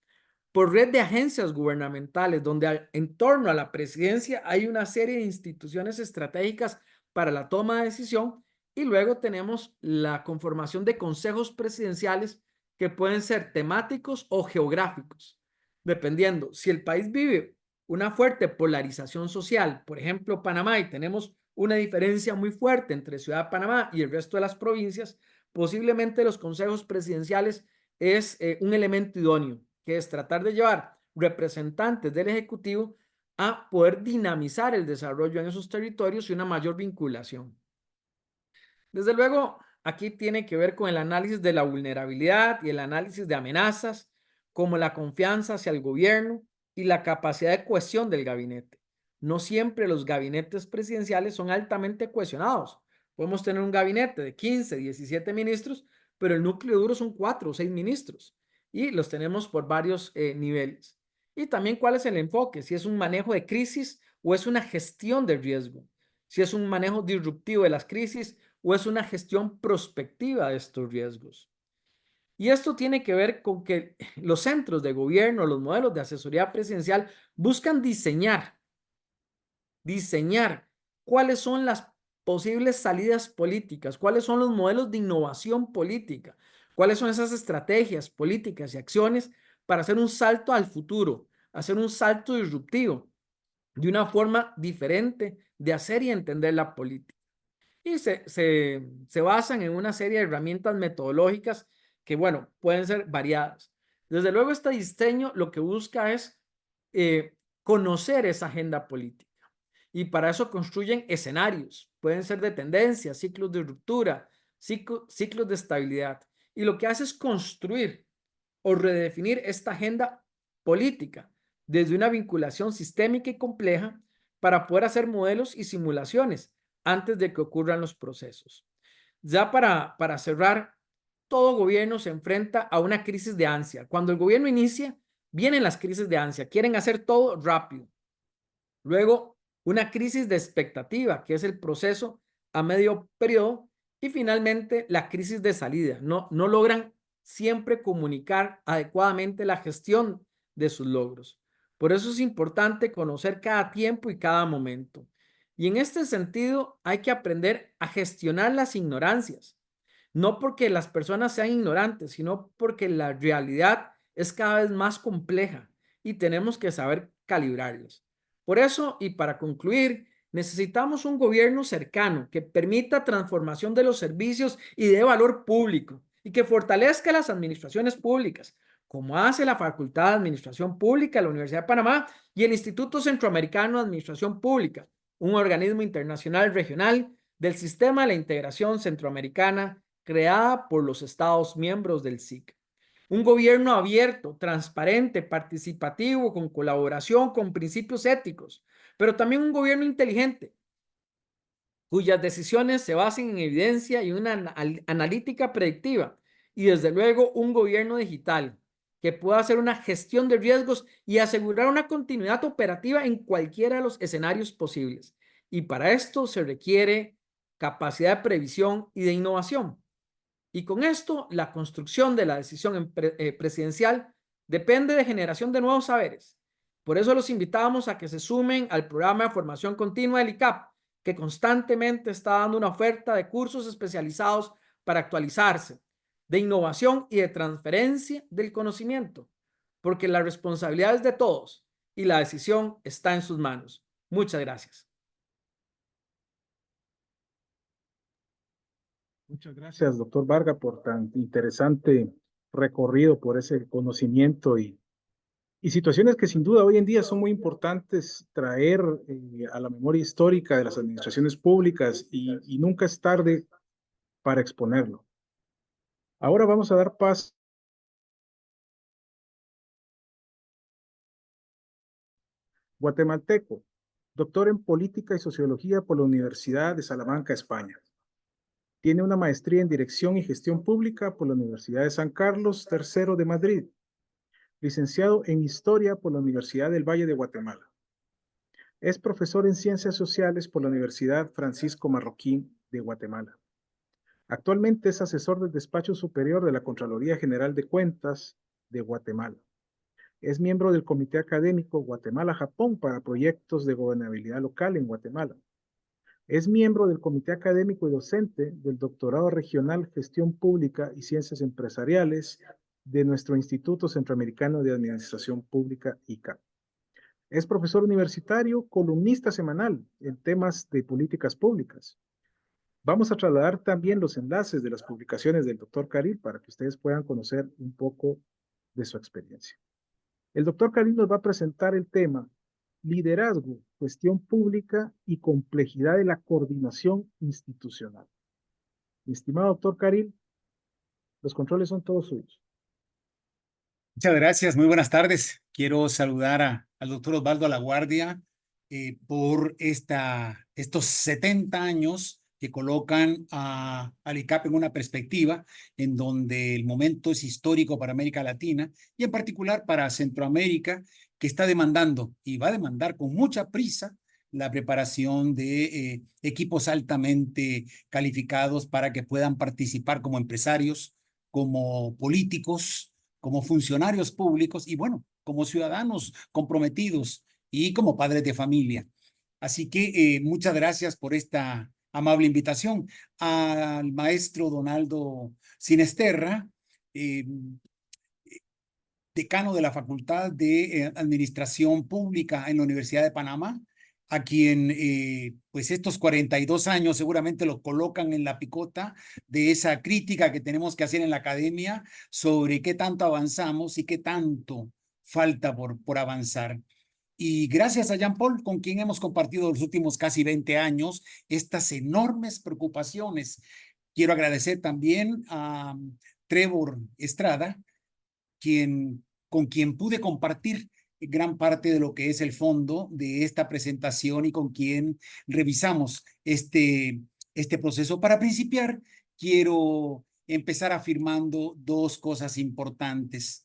por red de agencias gubernamentales, donde en torno a la presidencia hay una serie de instituciones estratégicas para la toma de decisión, y luego tenemos la conformación de consejos presidenciales que pueden ser temáticos o geográficos, dependiendo. Si el país vive una fuerte polarización social, por ejemplo, Panamá, y tenemos una diferencia muy fuerte entre Ciudad de Panamá y el resto de las provincias, posiblemente los consejos presidenciales es un elemento idóneo, que es tratar de llevar representantes del Ejecutivo a poder dinamizar el desarrollo en esos territorios y una mayor vinculación. Desde luego, aquí tiene que ver con el análisis de la vulnerabilidad y el análisis de amenazas, como la confianza hacia el gobierno y la capacidad de cohesión del gabinete. No siempre los gabinetes presidenciales son altamente cohesionados. Podemos tener un gabinete de 15, 17 ministros, pero el núcleo duro son 4 o 6 ministros y los tenemos por varios niveles. Y también cuál es el enfoque, si es un manejo de crisis o es una gestión de riesgo, si es un manejo disruptivo de las crisis o es una gestión prospectiva de estos riesgos. Y esto tiene que ver con que los centros de gobierno, los modelos de asesoría presidencial buscan diseñar cuáles son las posibles salidas políticas, cuáles son los modelos de innovación política, cuáles son esas estrategias políticas y acciones para hacer un salto al futuro, hacer un salto disruptivo de una forma diferente de hacer y entender la política. Y se basan en una serie de herramientas metodológicas que, bueno, pueden ser variadas. Desde luego, este diseño lo que busca es conocer esa agenda política. Y para eso construyen escenarios. Pueden ser de tendencia, ciclos de ruptura, ciclos de estabilidad. Y lo que hace es construir o redefinir esta agenda política desde una vinculación sistémica y compleja para poder hacer modelos y simulaciones antes de que ocurran los procesos. Ya para cerrar, todo gobierno se enfrenta a una crisis de ansia. Cuando el gobierno inicia, vienen las crisis de ansia, quieren hacer todo rápido. Luego, una crisis de expectativa, que es el proceso a medio periodo, y finalmente la crisis de salida. No logran siempre comunicar adecuadamente la gestión de sus logros. Por eso es importante conocer cada tiempo y cada momento. Y en este sentido hay que aprender a gestionar las ignorancias, no porque las personas sean ignorantes, sino porque la realidad es cada vez más compleja y tenemos que saber calibrarlas. Por eso, y para concluir, necesitamos un gobierno cercano que permita transformación de los servicios y de valor público y que fortalezca las administraciones públicas, como hace la Facultad de Administración Pública de la Universidad de Panamá y el Instituto Centroamericano de Administración Pública, un organismo internacional regional del Sistema de la Integración Centroamericana creada por los Estados miembros del SIC. Un gobierno abierto, transparente, participativo, con colaboración, con principios éticos, pero también un gobierno inteligente, cuyas decisiones se basen en evidencia y una analítica predictiva. Y desde luego un gobierno digital que pueda hacer una gestión de riesgos y asegurar una continuidad operativa en cualquiera de los escenarios posibles. Y para esto se requiere capacidad de previsión y de innovación. Y con esto, la construcción de la decisión presidencial depende de generación de nuevos saberes. Por eso los invitamos a que se sumen al programa de formación continua del ICAP, que constantemente está dando una oferta de cursos especializados para actualizarse, de innovación y de transferencia del conocimiento, porque la responsabilidad es de todos y la decisión está en sus manos. Muchas gracias.
Muchas gracias, doctor Varga, por tan interesante recorrido por ese conocimiento y situaciones que sin duda hoy en día son muy importantes traer a la memoria histórica de las administraciones públicas y nunca es tarde para exponerlo. Ahora vamos a dar paso guatemalteco, doctor en Política y Sociología por la Universidad de Salamanca, España. Tiene una maestría en Dirección y Gestión Pública por la Universidad de San Carlos III de Madrid. Licenciado en Historia por la Universidad del Valle de Guatemala. Es profesor en Ciencias Sociales por la Universidad Francisco Marroquín de Guatemala. Actualmente es asesor del Despacho Superior de la Contraloría General de Cuentas de Guatemala. Es miembro del Comité Académico Guatemala-Japón para proyectos de gobernabilidad local en Guatemala. Es miembro del Comité Académico y Docente del Doctorado Regional Gestión Pública y Ciencias Empresariales de nuestro Instituto Centroamericano de Administración Pública, ICA. Es profesor universitario, columnista semanal en temas de políticas públicas. Vamos a trasladar también los enlaces de las publicaciones del doctor Caril para que ustedes puedan conocer un poco de su experiencia. El doctor Caril nos va a presentar el tema liderazgo, gestión pública y complejidad de la coordinación institucional. Mi estimado doctor Caril, los controles son todos suyos.
Muchas gracias, muy buenas tardes. Quiero saludar al doctor Osvaldo Laguardia por estos 70 años que colocan al ICAP en una perspectiva en donde el momento es histórico para América Latina y en particular para Centroamérica, que está demandando y va a demandar con mucha prisa la preparación de equipos altamente calificados para que puedan participar como empresarios, como políticos, como funcionarios públicos y bueno, como ciudadanos comprometidos y como padres de familia. Así que muchas gracias por esta amable invitación. Al maestro Donaldo Sinesterra, decano de la Facultad de Administración Pública en la Universidad de Panamá, a quien pues estos 42 años seguramente lo colocan en la picota de esa crítica que tenemos que hacer en la academia sobre qué tanto avanzamos y qué tanto falta por avanzar. Y gracias a Jean Paul, con quien hemos compartido los últimos casi 20 años estas enormes preocupaciones. Quiero agradecer también a Trevor Estrada, con quien pude compartir gran parte de lo que es el fondo de esta presentación y con quien revisamos este proceso. Para principiar, quiero empezar afirmando dos cosas importantes.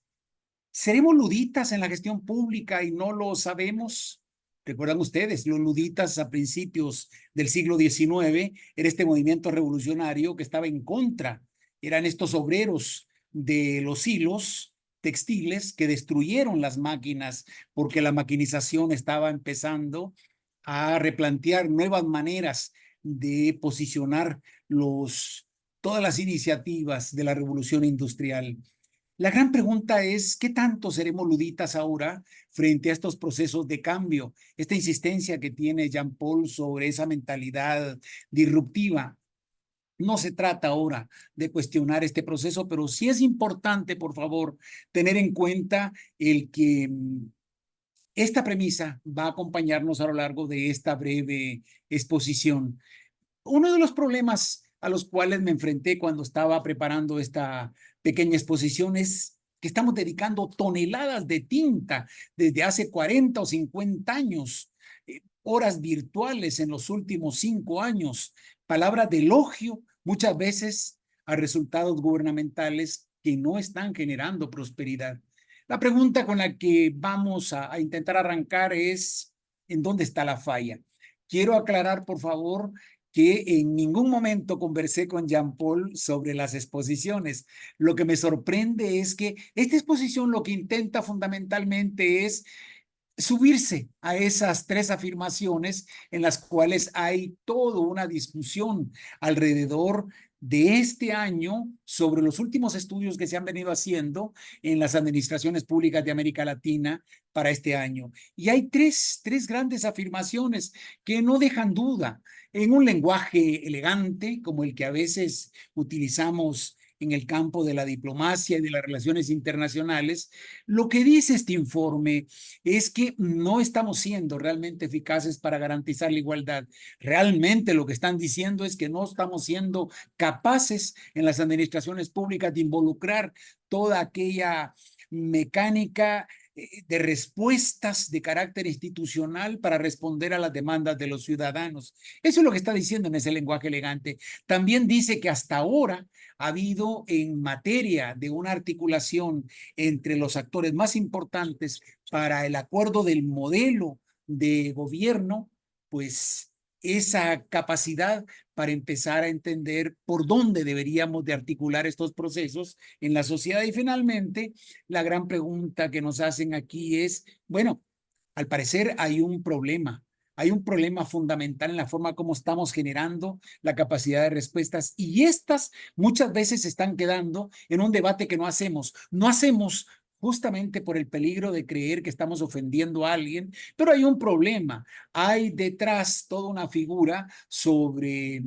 ¿Seremos luditas en la gestión pública y no lo sabemos? ¿Recuerdan ustedes? Los luditas a principios del siglo XIX era este movimiento revolucionario que estaba en contra. Eran estos obreros de los hilos textiles que destruyeron las máquinas porque la maquinización estaba empezando a replantear nuevas maneras de posicionar todas las iniciativas de la revolución industrial. La gran pregunta es, ¿qué tanto seremos luditas ahora frente a estos procesos de cambio? Esta insistencia que tiene Jean Paul sobre esa mentalidad disruptiva. No se trata ahora de cuestionar este proceso, pero sí es importante, por favor, tener en cuenta el que esta premisa va a acompañarnos a lo largo de esta breve exposición. Uno de los problemas a los cuales me enfrenté cuando estaba preparando esta pequeña exposición es que estamos dedicando toneladas de tinta desde hace 40 o 50 años, horas virtuales en los últimos 5 años, palabras de elogio muchas veces a resultados gubernamentales que no están generando prosperidad. La pregunta con la que vamos a intentar arrancar es, ¿en dónde está la falla? Quiero aclarar, por favor, que en ningún momento conversé con Jean Paul sobre las exposiciones. Lo que me sorprende es que esta exposición lo que intenta fundamentalmente es subirse a esas tres afirmaciones en las cuales hay toda una discusión alrededor de este año sobre los últimos estudios que se han venido haciendo en las administraciones públicas de América Latina para este año. Y hay tres grandes afirmaciones que no dejan duda en un lenguaje elegante como el que a veces utilizamos en el campo de la diplomacia y de las relaciones internacionales. Lo que dice este informe es que no estamos siendo realmente eficaces para garantizar la igualdad. Realmente lo que están diciendo es que no estamos siendo capaces en las administraciones públicas de involucrar toda aquella mecánica de respuestas de carácter institucional para responder a las demandas de los ciudadanos. Eso es lo que está diciendo en ese lenguaje elegante. También dice que hasta ahora ha habido en materia de una articulación entre los actores más importantes para el acuerdo del modelo de gobierno, pues esa capacidad para empezar a entender por dónde deberíamos de articular estos procesos en la sociedad. Y finalmente, la gran pregunta que nos hacen aquí es, bueno, al parecer hay un problema fundamental en la forma como estamos generando la capacidad de respuestas y estas muchas veces se están quedando en un debate que no hacemos. No hacemos justamente por el peligro de creer que estamos ofendiendo a alguien, pero hay un problema. Hay detrás toda una figura sobre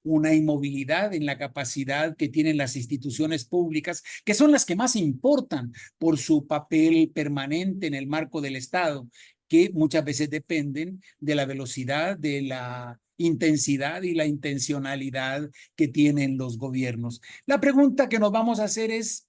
una inmovilidad en la capacidad que tienen las instituciones públicas, que son las que más importan por su papel permanente en el marco del Estado, que muchas veces dependen de la velocidad, de la intensidad y la intencionalidad que tienen los gobiernos. La pregunta que nos vamos a hacer es,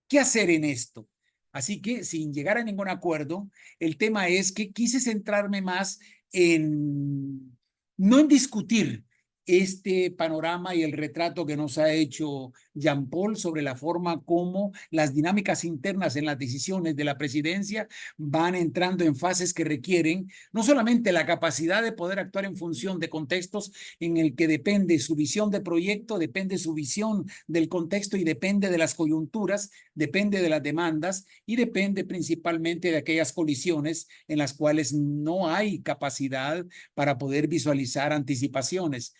¿qué hacer en esto? Así que, sin llegar a ningún acuerdo, el tema es que quise centrarme más en, no en discutir este panorama y el retrato que nos ha hecho Jean Paul sobre la forma como las dinámicas internas en las decisiones de la presidencia van entrando en fases que requieren no solamente la capacidad de poder actuar en función de contextos en el que depende su visión de proyecto, depende su visión del contexto y depende de las coyunturas, depende de las demandas y depende principalmente de aquellas colisiones en las cuales no hay capacidad para poder visualizar anticipaciones.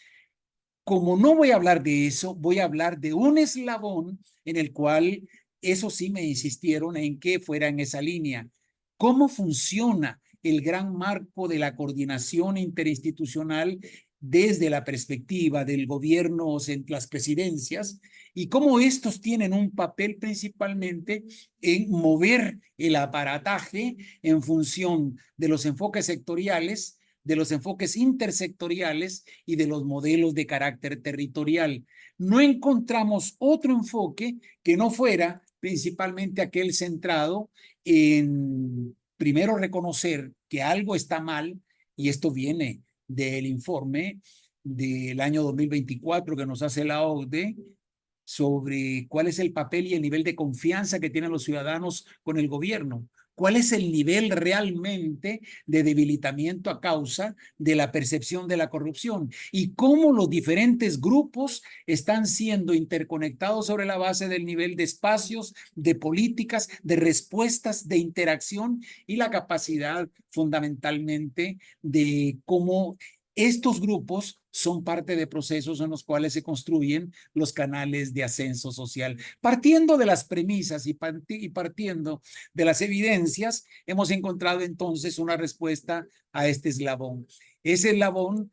Como no voy a hablar de eso, voy a hablar de un eslabón en el cual, eso sí me insistieron en que fuera en esa línea. ¿Cómo funciona el gran marco de la coordinación interinstitucional desde la perspectiva del gobierno, las presidencias, y cómo estos tienen un papel principalmente en mover el aparataje en función de los enfoques sectoriales, de los enfoques intersectoriales y de los modelos de carácter territorial? No encontramos otro enfoque que no fuera principalmente aquel centrado en, primero, reconocer que algo está mal, y esto viene del informe del año 2024 que nos hace la OCDE sobre cuál es el papel y el nivel de confianza que tienen los ciudadanos con el gobierno. ¿Cuál es el nivel realmente de debilitamiento a causa de la percepción de la corrupción? Y cómo los diferentes grupos están siendo interconectados sobre la base del nivel de espacios, de políticas, de respuestas, de interacción y la capacidad fundamentalmente de cómo estos grupos son parte de procesos en los cuales se construyen los canales de ascenso social. Partiendo de las premisas y partiendo de las evidencias, hemos encontrado entonces una respuesta a este eslabón. Ese eslabón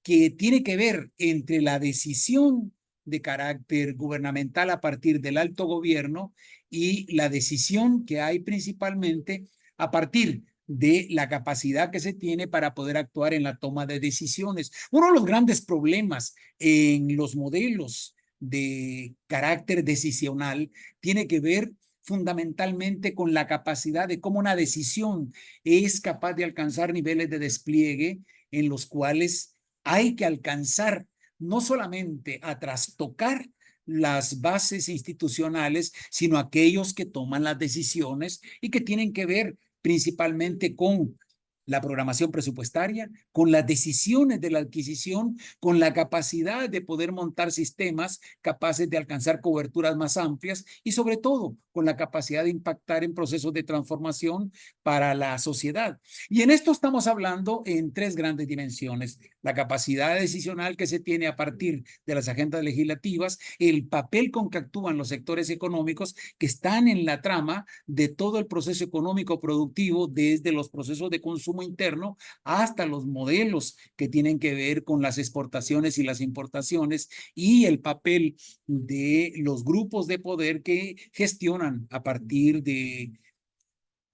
que tiene que ver entre la decisión de carácter gubernamental a partir del alto gobierno y la decisión que hay principalmente a partir de la capacidad que se tiene para poder actuar en la toma de decisiones. Uno de los grandes problemas en los modelos de carácter decisional tiene que ver fundamentalmente con la capacidad de cómo una decisión es capaz de alcanzar niveles de despliegue en los cuales hay que alcanzar no solamente a trastocar las bases institucionales, sino aquellos que toman las decisiones y que tienen que ver principalmente con la programación presupuestaria, con las decisiones de la adquisición, con la capacidad de poder montar sistemas capaces de alcanzar coberturas más amplias y sobre todo con la capacidad de impactar en procesos de transformación para la sociedad. Y en esto estamos hablando en tres grandes dimensiones: la capacidad decisional que se tiene a partir de las agendas legislativas, el papel con que actúan los sectores económicos que están en la trama de todo el proceso económico productivo, desde los procesos de consumo interno hasta los modelos que tienen que ver con las exportaciones y las importaciones, y el papel de los grupos de poder que gestionan a partir de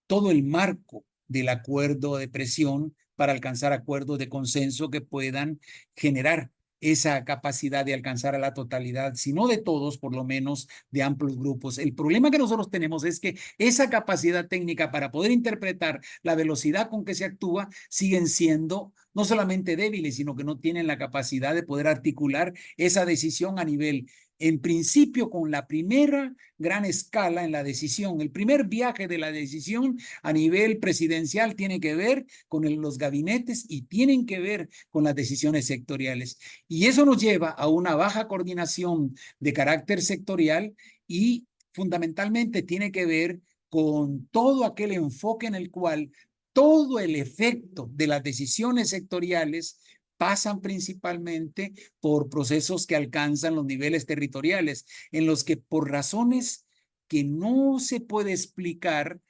todo el marco del acuerdo de presión para alcanzar acuerdos de consenso que puedan generar esa capacidad de alcanzar a la totalidad, si no de todos, por lo menos de amplios grupos. El problema que nosotros tenemos es que esa capacidad técnica para poder interpretar la velocidad con que se actúa siguen siendo no solamente débiles, sino que no tienen la capacidad de poder articular esa decisión a nivel, en principio, con la primera gran escala en la decisión. El primer viaje de la decisión a nivel presidencial tiene que ver con los gabinetes y tienen que ver con las decisiones sectoriales. Y eso nos lleva a una baja coordinación de carácter sectorial y fundamentalmente tiene que ver con todo aquel enfoque en el cual todo el efecto de las decisiones sectoriales pasan principalmente por procesos que alcanzan los niveles territoriales, en los que por razones que no se puede explicar,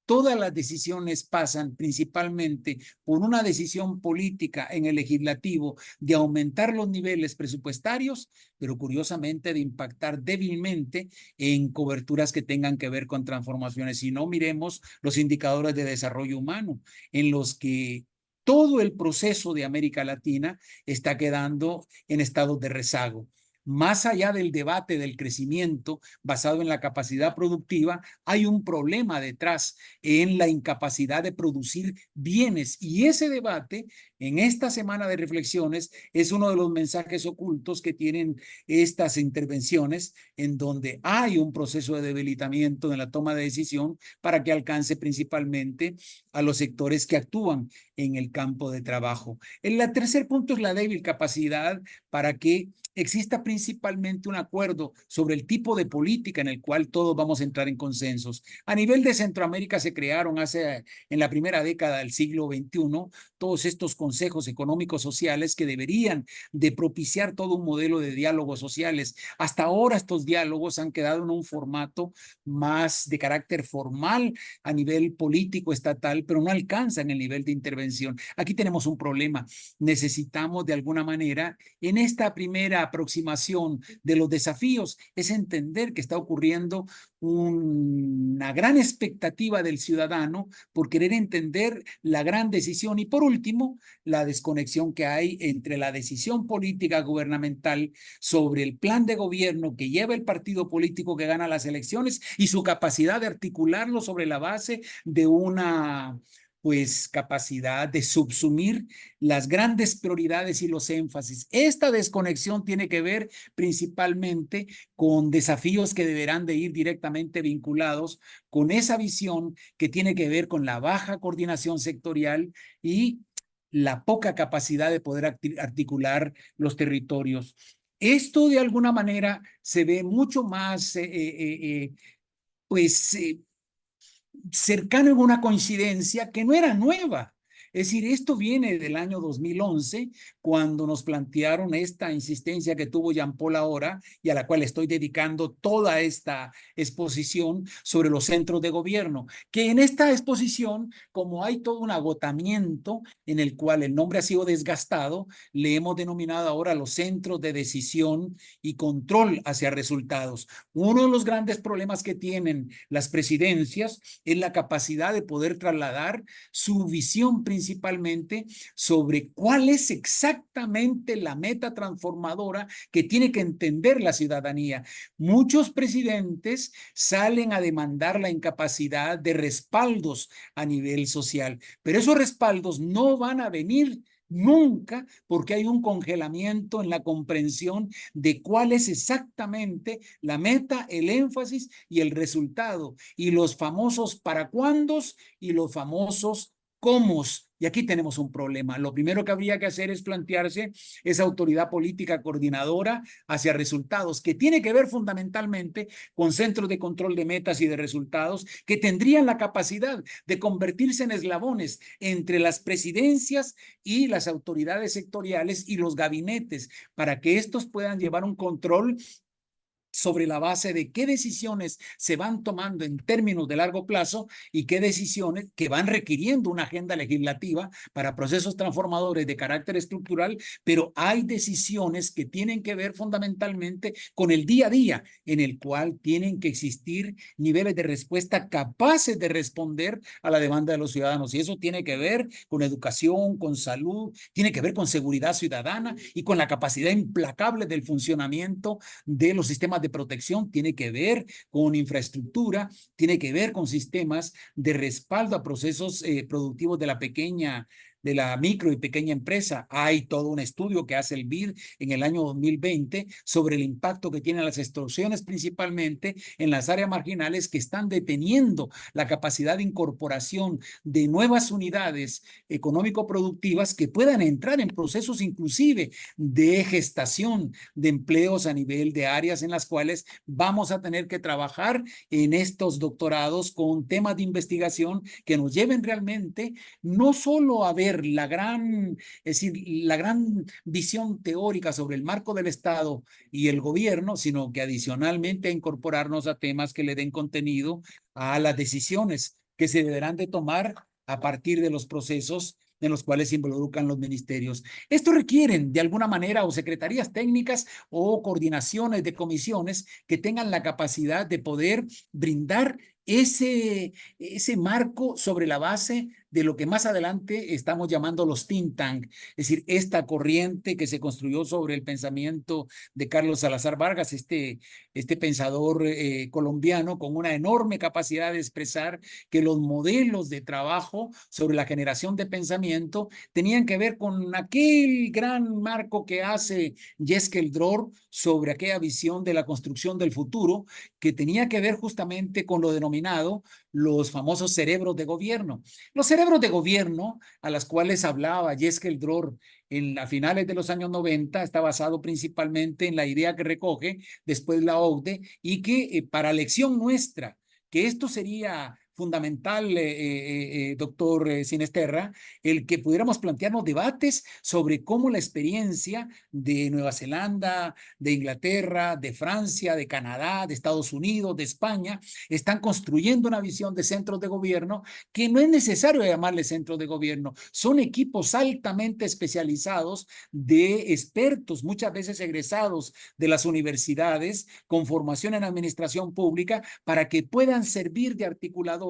todas las decisiones pasan principalmente por una decisión política en el legislativo de aumentar los niveles presupuestarios, pero curiosamente de impactar débilmente en coberturas que tengan que ver con transformaciones. Si no, miremos los indicadores de desarrollo humano, en los que todo el proceso de América Latina está quedando en estados de rezago. Más allá del debate del crecimiento basado en la capacidad productiva, hay un problema detrás en la incapacidad de producir bienes. Y ese debate, en esta semana de reflexiones, es uno de los mensajes ocultos que tienen estas intervenciones, en donde hay un proceso de debilitamiento en la toma de decisión para que alcance principalmente a los sectores que actúan en el campo de trabajo. El tercer punto es la débil capacidad para que exista principalmente un acuerdo sobre el tipo de política en el cual todos vamos a entrar en consensos. A nivel de Centroamérica se crearon en la primera década del siglo XXI todos estos consejos económicos sociales que deberían de propiciar todo un modelo de diálogos sociales. Hasta ahora estos diálogos han quedado en un formato más de carácter formal a nivel político estatal, pero no alcanzan el nivel de intervención. Aquí tenemos un problema. Necesitamos de alguna manera en esta primera aproximación de los desafíos es entender que está ocurriendo una gran expectativa del ciudadano por querer entender la gran decisión y por último la desconexión que hay entre la decisión política gubernamental sobre el plan de gobierno que lleva el partido político que gana las elecciones y su capacidad de articularlo sobre la base de una capacidad de subsumir las grandes prioridades y los énfasis. Esta desconexión tiene que ver principalmente con desafíos que deberán de ir directamente vinculados con esa visión que tiene que ver con la baja coordinación sectorial y la poca capacidad de poder articular los territorios. Esto de alguna manera se ve mucho más cercano en una coincidencia que no era nueva. Es decir, esto viene del año 2011, cuando nos plantearon esta insistencia que tuvo Jean Paul ahora y a la cual estoy dedicando toda esta exposición sobre los centros de gobierno, que en esta exposición, como hay todo un agotamiento en el cual el nombre ha sido desgastado, le hemos denominado ahora los centros de decisión y control hacia resultados. Uno de los grandes problemas que tienen las presidencias es la capacidad de poder trasladar su visión principalmente sobre cuál es exactamente la meta transformadora que tiene que entender la ciudadanía. Muchos presidentes salen a demandar la incapacidad de respaldos a nivel social, pero esos respaldos no van a venir nunca, porque hay un congelamiento en la comprensión de cuál es exactamente la meta, el énfasis y el resultado, y los famosos para cuándos y los famosos cómo. Y aquí tenemos un problema. Lo primero que habría que hacer es plantearse esa autoridad política coordinadora hacia resultados, que tiene que ver fundamentalmente con centros de control de metas y de resultados, que tendrían la capacidad de convertirse en eslabones entre las presidencias y las autoridades sectoriales y los gabinetes, para que estos puedan llevar un control sobre la base de qué decisiones se van tomando en términos de largo plazo y qué decisiones que van requiriendo una agenda legislativa para procesos transformadores de carácter estructural, pero hay decisiones que tienen que ver fundamentalmente con el día a día, en el cual tienen que existir niveles de respuesta capaces de responder a la demanda de los ciudadanos. Y eso tiene que ver con educación, con salud, tiene que ver con seguridad ciudadana y con la capacidad implacable del funcionamiento de los sistemas de protección, tiene que ver con infraestructura, tiene que ver con sistemas de respaldo a procesos productivos de la micro y pequeña empresa. Hay todo un estudio que hace el BID en el año 2020 sobre el impacto que tienen las extorsiones, principalmente en las áreas marginales, que están deteniendo la capacidad de incorporación de nuevas unidades económico-productivas que puedan entrar en procesos inclusive de gestación de empleos a nivel de áreas en las cuales vamos a tener que trabajar en estos doctorados con temas de investigación que nos lleven realmente no solo a ver la gran visión teórica sobre el marco del Estado y el gobierno, sino que adicionalmente a incorporarnos a temas que le den contenido a las decisiones que se deberán de tomar a partir de los procesos en los cuales se involucran los ministerios. Esto requieren de alguna manera o secretarías técnicas o coordinaciones de comisiones que tengan la capacidad de poder brindar ese marco sobre la base de lo que más adelante estamos llamando los think tank, es decir, esta corriente que se construyó sobre el pensamiento de Carlos Salazar Vargas, este pensador colombiano con una enorme capacidad de expresar que los modelos de trabajo sobre la generación de pensamiento tenían que ver con aquel gran marco que hace Jeskel Dror sobre aquella visión de la construcción del futuro, que tenía que ver justamente con lo denominado los famosos cerebros de gobierno. Los cerebros de gobierno a las cuales hablaba Jeskel Dror a finales de los años 90 está basado principalmente en la idea que recoge después la OCDE y que para lección nuestra, que esto sería fundamental, doctor Sinisterra, el que pudiéramos plantearnos debates sobre cómo la experiencia de Nueva Zelanda, de Inglaterra, de Francia, de Canadá, de Estados Unidos, de España, están construyendo una visión de centros de gobierno que no es necesario llamarle centros de gobierno, son equipos altamente especializados de expertos, muchas veces egresados de las universidades, con formación en administración pública, para que puedan servir de articuladores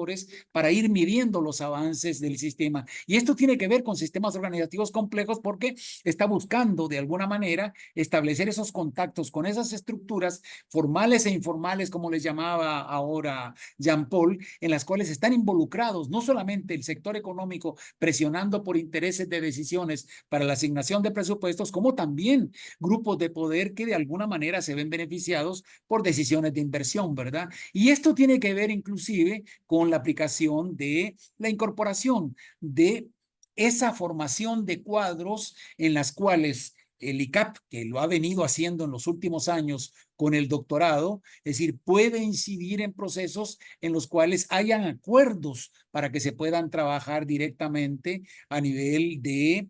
para ir midiendo los avances del sistema. Y esto tiene que ver con sistemas organizativos complejos porque está buscando de alguna manera establecer esos contactos con esas estructuras formales e informales, como les llamaba ahora Jean-Paul, en las cuales están involucrados no solamente el sector económico presionando por intereses de decisiones para la asignación de presupuestos, como también grupos de poder que de alguna manera se ven beneficiados por decisiones de inversión, ¿verdad? Y esto tiene que ver inclusive con la aplicación de la incorporación de esa formación de cuadros en las cuales el ICAP, que lo ha venido haciendo en los últimos años con el doctorado, es decir, puede incidir en procesos en los cuales hayan acuerdos para que se puedan trabajar directamente a nivel de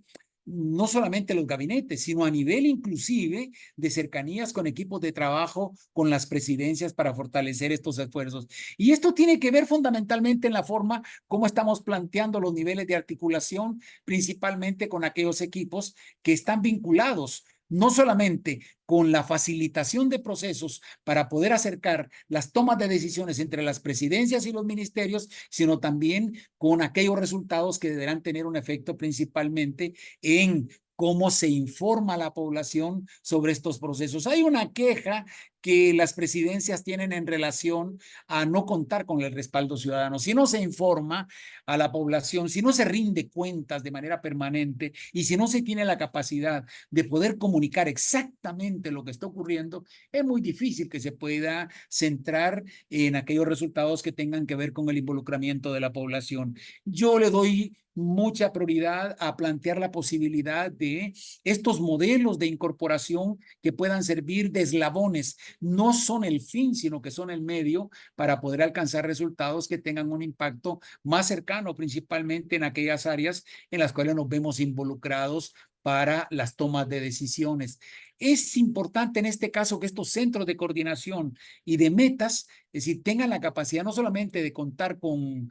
no solamente los gabinetes, sino a nivel inclusive de cercanías con equipos de trabajo, con las presidencias para fortalecer estos esfuerzos. Y esto tiene que ver fundamentalmente en la forma como estamos planteando los niveles de articulación, principalmente con aquellos equipos que están vinculados no solamente con la facilitación de procesos para poder acercar las tomas de decisiones entre las presidencias y los ministerios, sino también con aquellos resultados que deberán tener un efecto principalmente en cómo se informa a la población sobre estos procesos. Hay una queja que las presidencias tienen en relación a no contar con el respaldo ciudadano. Si no se informa a la población, si no se rinde cuentas de manera permanente y si no se tiene la capacidad de poder comunicar exactamente lo que está ocurriendo, es muy difícil que se pueda centrar en aquellos resultados que tengan que ver con el involucramiento de la población. Yo le doy mucha prioridad a plantear la posibilidad de estos modelos de incorporación que puedan servir de eslabones. No son el fin, sino que son el medio para poder alcanzar resultados que tengan un impacto más cercano, principalmente en aquellas áreas en las cuales nos vemos involucrados para las tomas de decisiones. Es importante en este caso que estos centros de coordinación y de metas, es decir, tengan la capacidad no solamente de contar con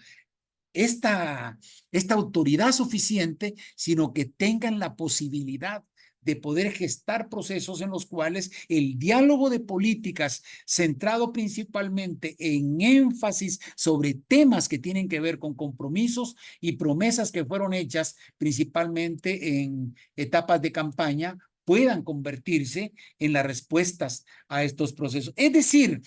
esta autoridad suficiente, sino que tengan la posibilidad de poder gestar procesos en los cuales el diálogo de políticas centrado principalmente en énfasis sobre temas que tienen que ver con compromisos y promesas que fueron hechas principalmente en etapas de campaña puedan convertirse en las respuestas a estos procesos. Es decir,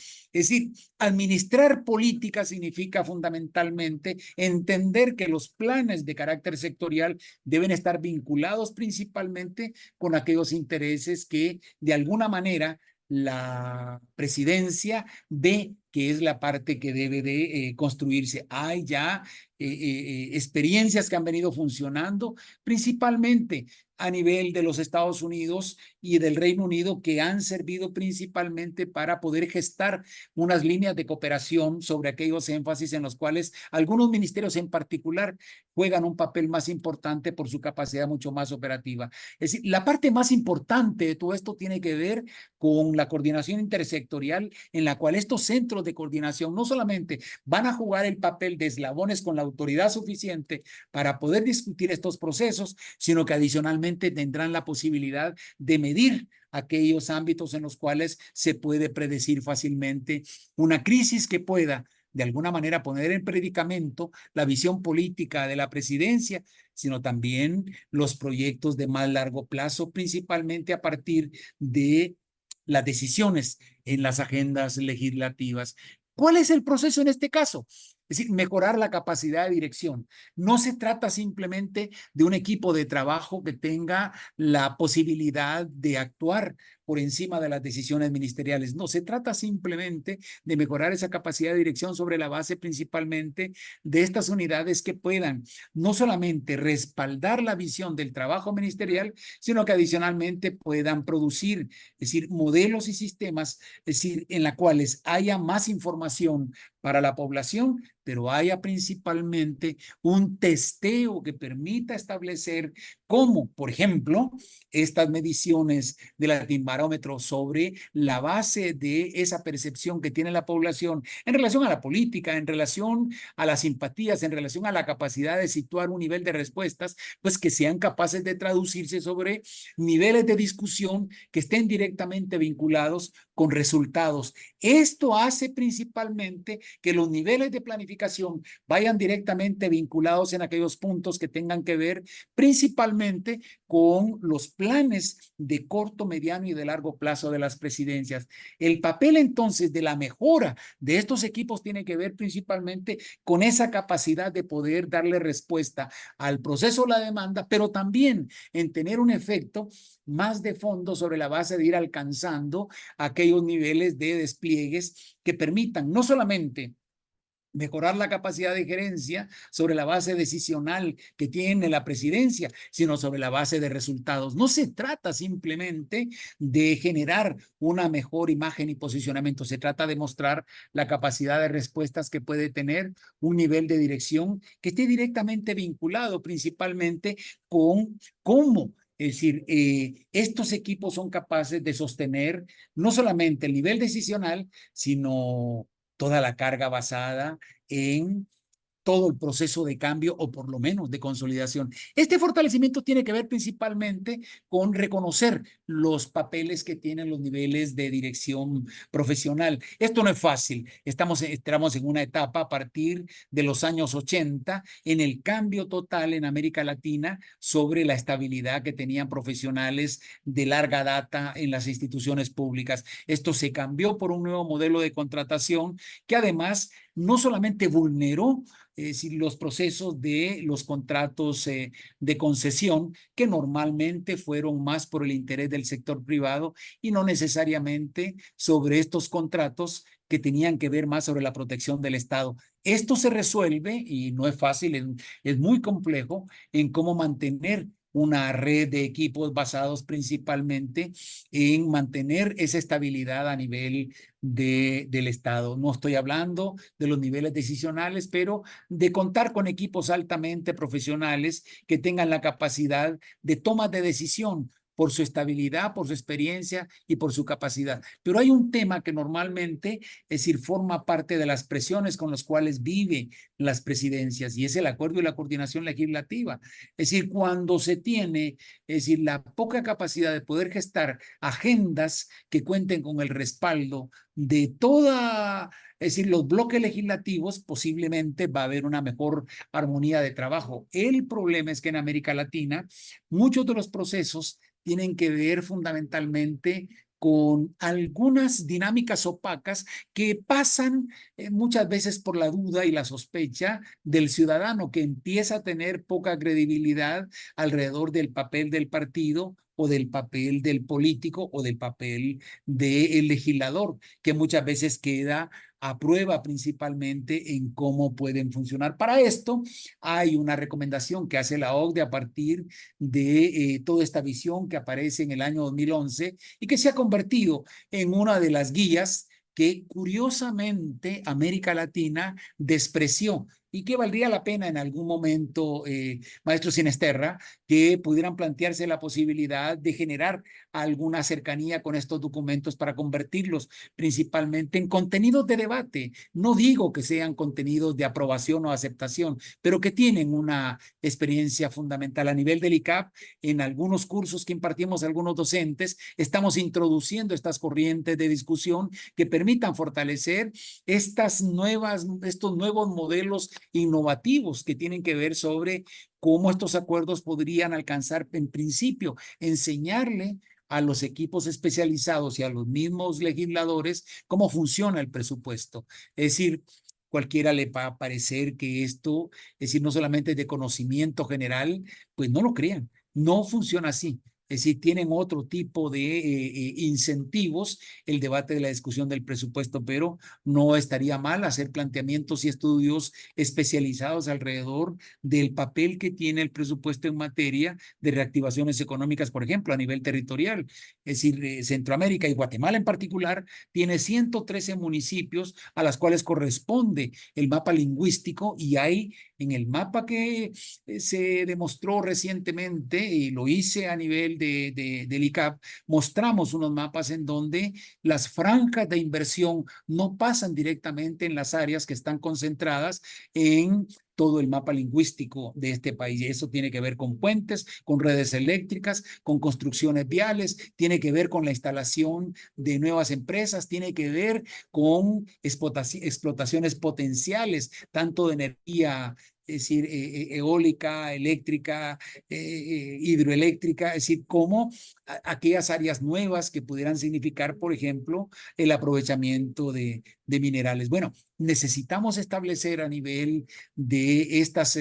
administrar política significa fundamentalmente entender que los planes de carácter sectorial deben estar vinculados principalmente con aquellos intereses que de alguna manera la presidencia ve que es la parte que debe de construirse. Hay ya experiencias que han venido funcionando, principalmente a nivel de los Estados Unidos, y del Reino Unido, que han servido principalmente para poder gestar unas líneas de cooperación sobre aquellos énfasis en los cuales algunos ministerios en particular juegan un papel más importante por su capacidad mucho más operativa. Es decir, la parte más importante de todo esto tiene que ver con la coordinación intersectorial, en la cual estos centros de coordinación no solamente van a jugar el papel de eslabones con la autoridad suficiente para poder discutir estos procesos, sino que adicionalmente tendrán la posibilidad de medir aquellos ámbitos en los cuales se puede predecir fácilmente una crisis que pueda de alguna manera poner en predicamento la visión política de la presidencia, sino también los proyectos de más largo plazo, principalmente a partir de las decisiones en las agendas legislativas. ¿Cuál es el proceso en este caso? Es decir, mejorar la capacidad de dirección. No se trata simplemente de un equipo de trabajo que tenga la posibilidad de actuar por encima de las decisiones ministeriales. No, se trata simplemente de mejorar esa capacidad de dirección sobre la base principalmente de estas unidades que puedan no solamente respaldar la visión del trabajo ministerial, sino que adicionalmente puedan producir, es decir, modelos y sistemas, es decir, en la cuales haya más información para la población, pero haya principalmente un testeo que permita establecer cómo, por ejemplo, estas mediciones del latimbarómetro sobre la base de esa percepción que tiene la población en relación a la política, en relación a las simpatías, en relación a la capacidad de situar un nivel de respuestas, pues que sean capaces de traducirse sobre niveles de discusión que estén directamente vinculados con resultados. Esto hace principalmente que los niveles de planificación vayan directamente vinculados en aquellos puntos que tengan que ver principalmente con los planes de corto, mediano y de largo plazo de las presidencias. El papel entonces de la mejora de estos equipos tiene que ver principalmente con esa capacidad de poder darle respuesta al proceso de la demanda, pero también en tener un efecto más de fondo sobre la base de ir alcanzando aquellos niveles de despliegues que permitan no solamente mejorar la capacidad de gerencia sobre la base decisional que tiene la presidencia, sino sobre la base de resultados. No se trata simplemente de generar una mejor imagen y posicionamiento, se trata de mostrar la capacidad de respuestas que puede tener un nivel de dirección que esté directamente vinculado principalmente con cómo. Es decir, estos equipos son capaces de sostener no solamente el nivel decisional, sino toda la carga basada en todo el proceso de cambio o por lo menos de consolidación. Este fortalecimiento tiene que ver principalmente con reconocer los papeles que tienen los niveles de dirección profesional. Esto no es fácil. Estamos en una etapa a partir de los años 80 en el cambio total en América Latina sobre la estabilidad que tenían profesionales de larga data en las instituciones públicas. Esto se cambió por un nuevo modelo de contratación que además no solamente vulneró es decir, los procesos de los contratos de concesión, que normalmente fueron más por el interés del sector privado y no necesariamente sobre estos contratos que tenían que ver más sobre la protección del Estado. Esto se resuelve, y no es fácil, es muy complejo, en cómo mantener una red de equipos basados principalmente en mantener esa estabilidad a nivel del Estado. No estoy hablando de los niveles decisionales, pero de contar con equipos altamente profesionales que tengan la capacidad de toma de decisión por su estabilidad, por su experiencia y por su capacidad. Pero hay un tema que normalmente, es decir, forma parte de las presiones con las cuales viven las presidencias y es el acuerdo y la coordinación legislativa. Es decir, cuando se tiene, es decir, la poca capacidad de poder gestar agendas que cuenten con el respaldo de toda, es decir, los bloques legislativos, posiblemente va a haber una mejor armonía de trabajo. El problema es que en América Latina muchos de los procesos tienen que ver fundamentalmente con algunas dinámicas opacas que pasan muchas veces por la duda y la sospecha del ciudadano que empieza a tener poca credibilidad alrededor del papel del partido o del papel del político o del papel del legislador, que muchas veces queda a prueba principalmente en cómo pueden funcionar. Para esto hay una recomendación que hace la OCDE a partir de toda esta visión que aparece en el año 2011 y que se ha convertido en una de las guías que curiosamente América Latina despreció y que valdría la pena en algún momento, maestro Sinesterra, que pudieran plantearse la posibilidad de generar alguna cercanía con estos documentos para convertirlos principalmente en contenidos de debate. No digo que sean contenidos de aprobación o aceptación, pero que tienen una experiencia fundamental a nivel del ICAP. En algunos cursos que impartimos algunos docentes, estamos introduciendo estas corrientes de discusión que permitan fortalecer estos nuevos modelos innovativos que tienen que ver sobre cómo estos acuerdos podrían alcanzar, en principio, enseñarle a los equipos especializados y a los mismos legisladores cómo funciona el presupuesto. Es decir, cualquiera le va a parecer que esto, es decir, no solamente es de conocimiento general, pues no lo crean, no funciona así. Es decir, tienen otro tipo de incentivos el debate de la discusión del presupuesto, pero no estaría mal hacer planteamientos y estudios especializados alrededor del papel que tiene el presupuesto en materia de reactivaciones económicas, por ejemplo, a nivel territorial. Es decir, Centroamérica y Guatemala en particular tiene 113 municipios a las cuales corresponde el mapa lingüístico y hay en el mapa que se demostró recientemente y lo hice a nivel del ICAP, mostramos unos mapas en donde las franjas de inversión no pasan directamente en las áreas que están concentradas en todo el mapa lingüístico de este país. Y eso tiene que ver con puentes, con redes eléctricas, con construcciones viales, tiene que ver con la instalación de nuevas empresas, tiene que ver con explotaciones potenciales, tanto de energía, es decir, eólica, eléctrica, hidroeléctrica, es decir, como aquellas áreas nuevas que pudieran significar, por ejemplo, el aprovechamiento de minerales. Bueno, necesitamos establecer a nivel de estas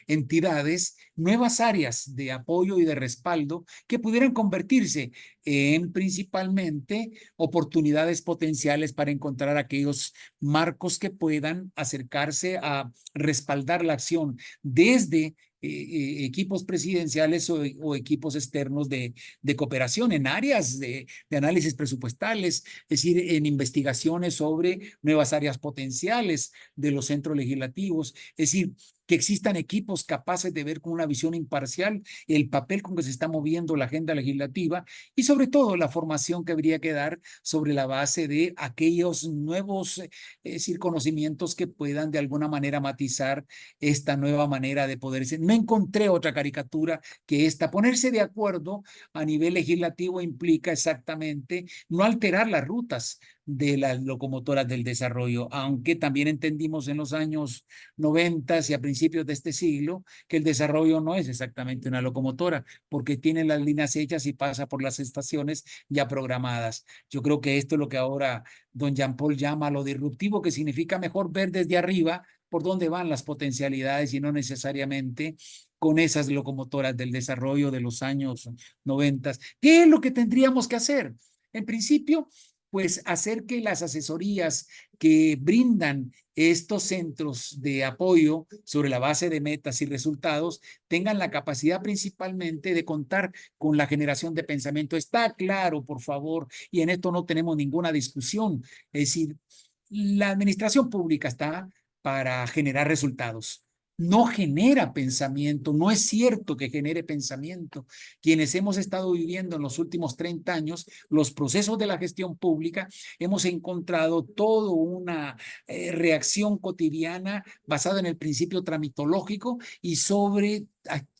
entidades nuevas áreas de apoyo y de respaldo que pudieran convertirse en principalmente oportunidades potenciales para encontrar aquellos marcos que puedan acercarse a respaldar la acción desde equipos presidenciales o equipos externos de cooperación en áreas de análisis presupuestales, es decir, en investigaciones sobre nuevas áreas potenciales de los centros legislativos, es decir, que existan equipos capaces de ver con una visión imparcial el papel con que se está moviendo la agenda legislativa y sobre todo la formación que habría que dar sobre la base de aquellos nuevos es decir, conocimientos que puedan de alguna manera matizar esta nueva manera de poder ser. No encontré otra caricatura que esta. Ponerse de acuerdo a nivel legislativo implica exactamente no alterar las rutas de las locomotoras del desarrollo, aunque también entendimos en los años 90 y a principios de este siglo que el desarrollo no es exactamente una locomotora, porque tiene las líneas hechas y pasa por las estaciones ya programadas. Yo creo que esto es lo que ahora don Jean Paul llama lo disruptivo, que significa mejor ver desde arriba por dónde van las potencialidades y no necesariamente con esas locomotoras del desarrollo de los años 90. ¿Qué es lo que tendríamos que hacer? En principio, pues hacer que las asesorías que brindan estos centros de apoyo sobre la base de metas y resultados tengan la capacidad principalmente de contar con la generación de pensamiento. Está claro, por favor, y en esto no tenemos ninguna discusión. Es decir, la administración pública está para generar resultados. No genera pensamiento, no es cierto que genere pensamiento. Quienes hemos estado viviendo en los últimos 30 años los procesos de la gestión pública, hemos encontrado toda una reacción cotidiana basada en el principio tramitológico y sobre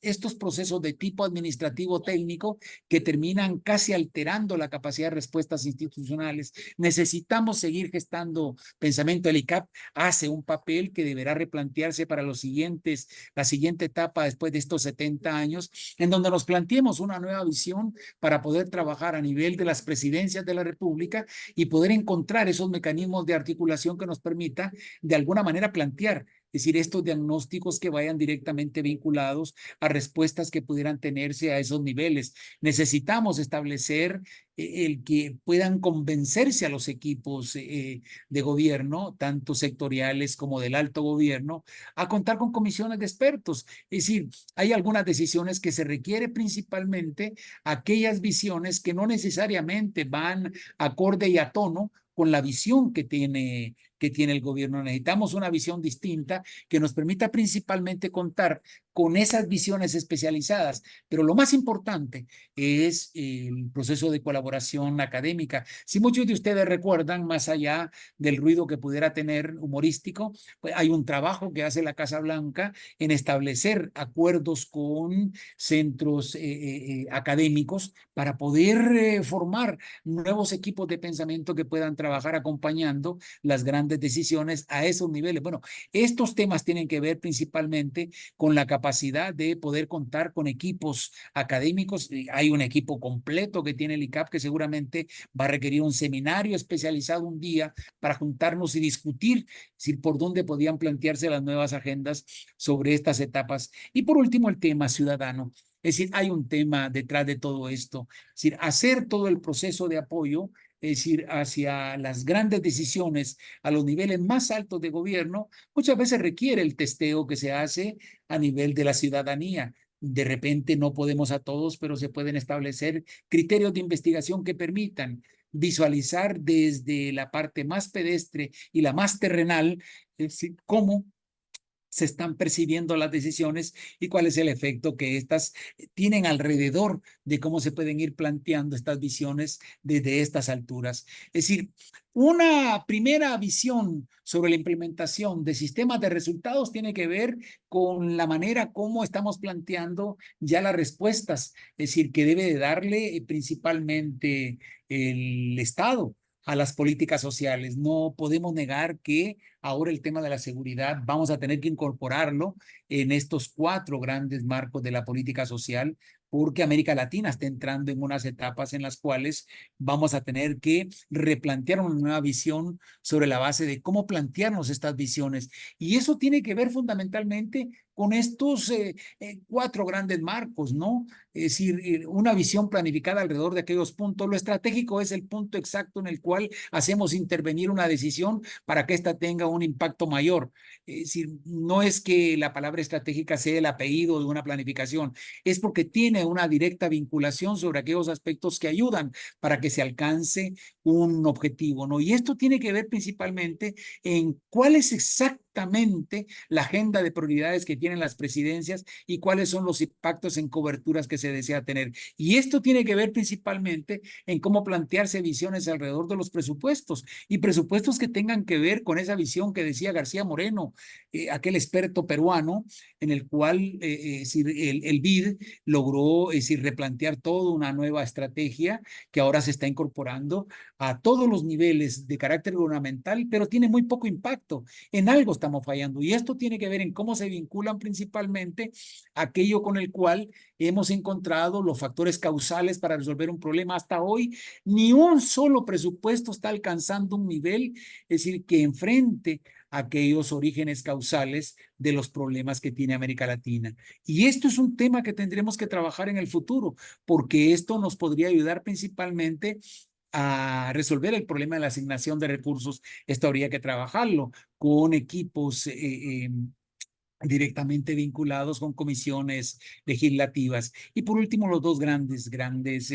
estos procesos de tipo administrativo técnico que terminan casi alterando la capacidad de respuestas institucionales. Necesitamos seguir gestando pensamiento. El ICAP hace un papel que deberá replantearse para la siguiente etapa después de estos 70 años, en donde nos planteemos una nueva visión para poder trabajar a nivel de las presidencias de la República y poder encontrar esos mecanismos de articulación que nos permita de alguna manera plantear Es decir, estos diagnósticos que vayan directamente vinculados a respuestas que pudieran tenerse a esos niveles. Necesitamos establecer el que puedan convencerse a los equipos de gobierno, tanto sectoriales como del alto gobierno, a contar con comisiones de expertos. Es decir, hay algunas decisiones que se requiere principalmente aquellas visiones que no necesariamente van acorde y a tono con la visión que tiene el gobierno. Necesitamos una visión distinta que nos permita principalmente contar con esas visiones especializadas, pero lo más importante es el proceso de colaboración académica. Si muchos de ustedes recuerdan, más allá del ruido que pudiera tener humorístico, pues hay un trabajo que hace la Casa Blanca en establecer acuerdos con centros académicos para poder formar nuevos equipos de pensamiento que puedan trabajar acompañando las grandes decisiones a esos niveles. Bueno, estos temas tienen que ver principalmente con la capacidad de poder contar con equipos académicos. Hay un equipo completo que tiene el ICAP que seguramente va a requerir un seminario especializado un día para juntarnos y discutir por dónde podían plantearse las nuevas agendas sobre estas etapas. Y por último, el tema ciudadano. Es decir, hay un tema detrás de todo esto. Es decir, hacer todo el proceso de apoyo, es decir, hacia las grandes decisiones a los niveles más altos de gobierno, muchas veces requiere el testeo que se hace a nivel de la ciudadanía. De repente no podemos a todos, pero se pueden establecer criterios de investigación que permitan visualizar desde la parte más pedestre y la más terrenal, es decir, cómo se están percibiendo las decisiones y cuál es el efecto que estas tienen alrededor de cómo se pueden ir planteando estas visiones desde estas alturas. Es decir, una primera visión sobre la implementación de sistemas de resultados tiene que ver con la manera como estamos planteando ya las respuestas, es decir, que debe de darle principalmente el Estado a las políticas sociales. No podemos negar que ahora el tema de la seguridad vamos a tener que incorporarlo en estos 4 grandes marcos de la política social, porque América Latina está entrando en unas etapas en las cuales vamos a tener que replantear una nueva visión sobre la base de cómo plantearnos estas visiones. Y eso tiene que ver fundamentalmente con estos 4 grandes marcos, ¿no? Es decir, una visión planificada alrededor de aquellos puntos. Lo estratégico es el punto exacto en el cual hacemos intervenir una decisión para que ésta tenga un impacto mayor. Es decir, no es que la palabra estratégica sea el apellido de una planificación, es porque tiene una directa vinculación sobre aquellos aspectos que ayudan para que se alcance un objetivo, ¿no? Y esto tiene que ver principalmente en cuál es exactamente la agenda de prioridades que tienen las presidencias y cuáles son los impactos en coberturas que se desea tener. Y esto tiene que ver principalmente en cómo plantearse visiones alrededor de los presupuestos y presupuestos que tengan que ver con esa visión que decía García Moreno, aquel experto peruano, en el cual el BID logró replantear toda una nueva estrategia que ahora se está incorporando a todos los niveles de carácter gubernamental, pero tiene muy poco impacto. En algo estamos fallando y esto tiene que ver en cómo se vinculan principalmente aquello con el cual hemos encontrado los factores causales para resolver un problema. Hasta hoy, ni un solo presupuesto está alcanzando un nivel, es decir, que enfrente aquellos orígenes causales de los problemas que tiene América Latina. Y esto es un tema que tendremos que trabajar en el futuro, porque esto nos podría ayudar principalmente a resolver el problema de la asignación de recursos. Esto habría que trabajarlo con equipos directamente vinculados con comisiones legislativas. Y por último, los 2 grandes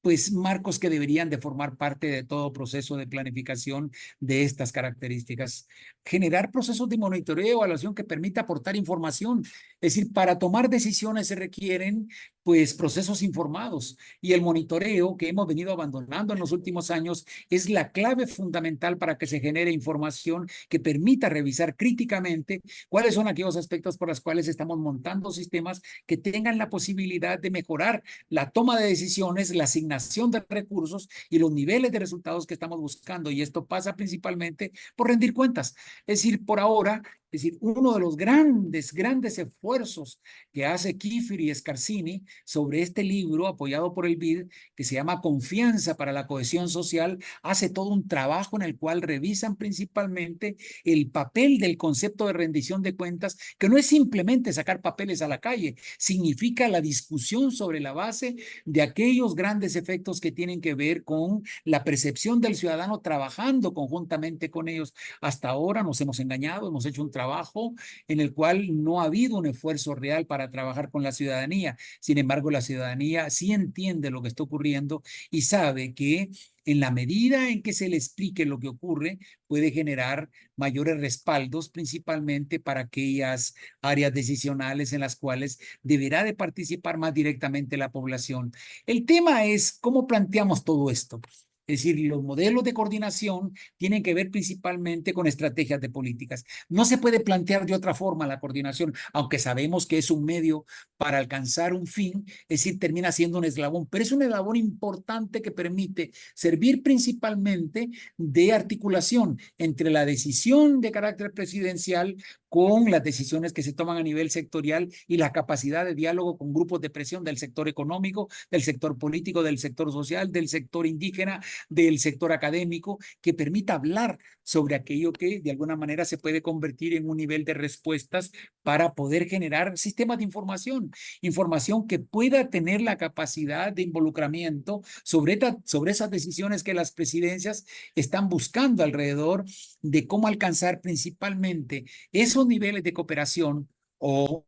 pues marcos que deberían de formar parte de todo proceso de planificación de estas características. Generar procesos de monitoreo y evaluación que permita aportar información. Es decir, para tomar decisiones se requieren pues procesos informados y el monitoreo que hemos venido abandonando en los últimos años es la clave fundamental para que se genere información que permita revisar críticamente cuáles son aquellos aspectos por los cuales estamos montando sistemas que tengan la posibilidad de mejorar la toma de decisiones, la asignación de recursos y los niveles de resultados que estamos buscando. Y esto pasa principalmente por rendir cuentas. Es decir, por ahora Es decir, uno de los grandes esfuerzos que hace Kiefer y Scarsini sobre este libro apoyado por el BID, que se llama Confianza para la Cohesión Social, hace todo un trabajo en el cual revisan principalmente el papel del concepto de rendición de cuentas, que no es simplemente sacar papeles a la calle, significa la discusión sobre la base de aquellos grandes efectos que tienen que ver con la percepción del ciudadano trabajando conjuntamente con ellos. Hasta ahora nos hemos engañado, hemos hecho un trabajo en el cual no ha habido un esfuerzo real para trabajar con la ciudadanía. Sin embargo, la ciudadanía sí entiende lo que está ocurriendo y sabe que en la medida en que se le explique lo que ocurre, puede generar mayores respaldos, principalmente para aquellas áreas decisionales en las cuales deberá de participar más directamente la población. El tema es cómo planteamos todo esto. Es decir, los modelos de coordinación tienen que ver principalmente con estrategias de políticas. No se puede plantear de otra forma la coordinación, aunque sabemos que es un medio para alcanzar un fin, es decir, termina siendo un eslabón, pero es un eslabón importante que permite servir principalmente de articulación entre la decisión de carácter presidencial con las decisiones que se toman a nivel sectorial y la capacidad de diálogo con grupos de presión del sector económico, del sector político, del sector social, del sector indígena, del sector académico, que permita hablar sobre aquello que de alguna manera se puede convertir en un nivel de respuestas para poder generar sistemas de información que pueda tener la capacidad de involucramiento sobre esas decisiones que las presidencias están buscando alrededor de cómo alcanzar principalmente esos niveles de cooperación o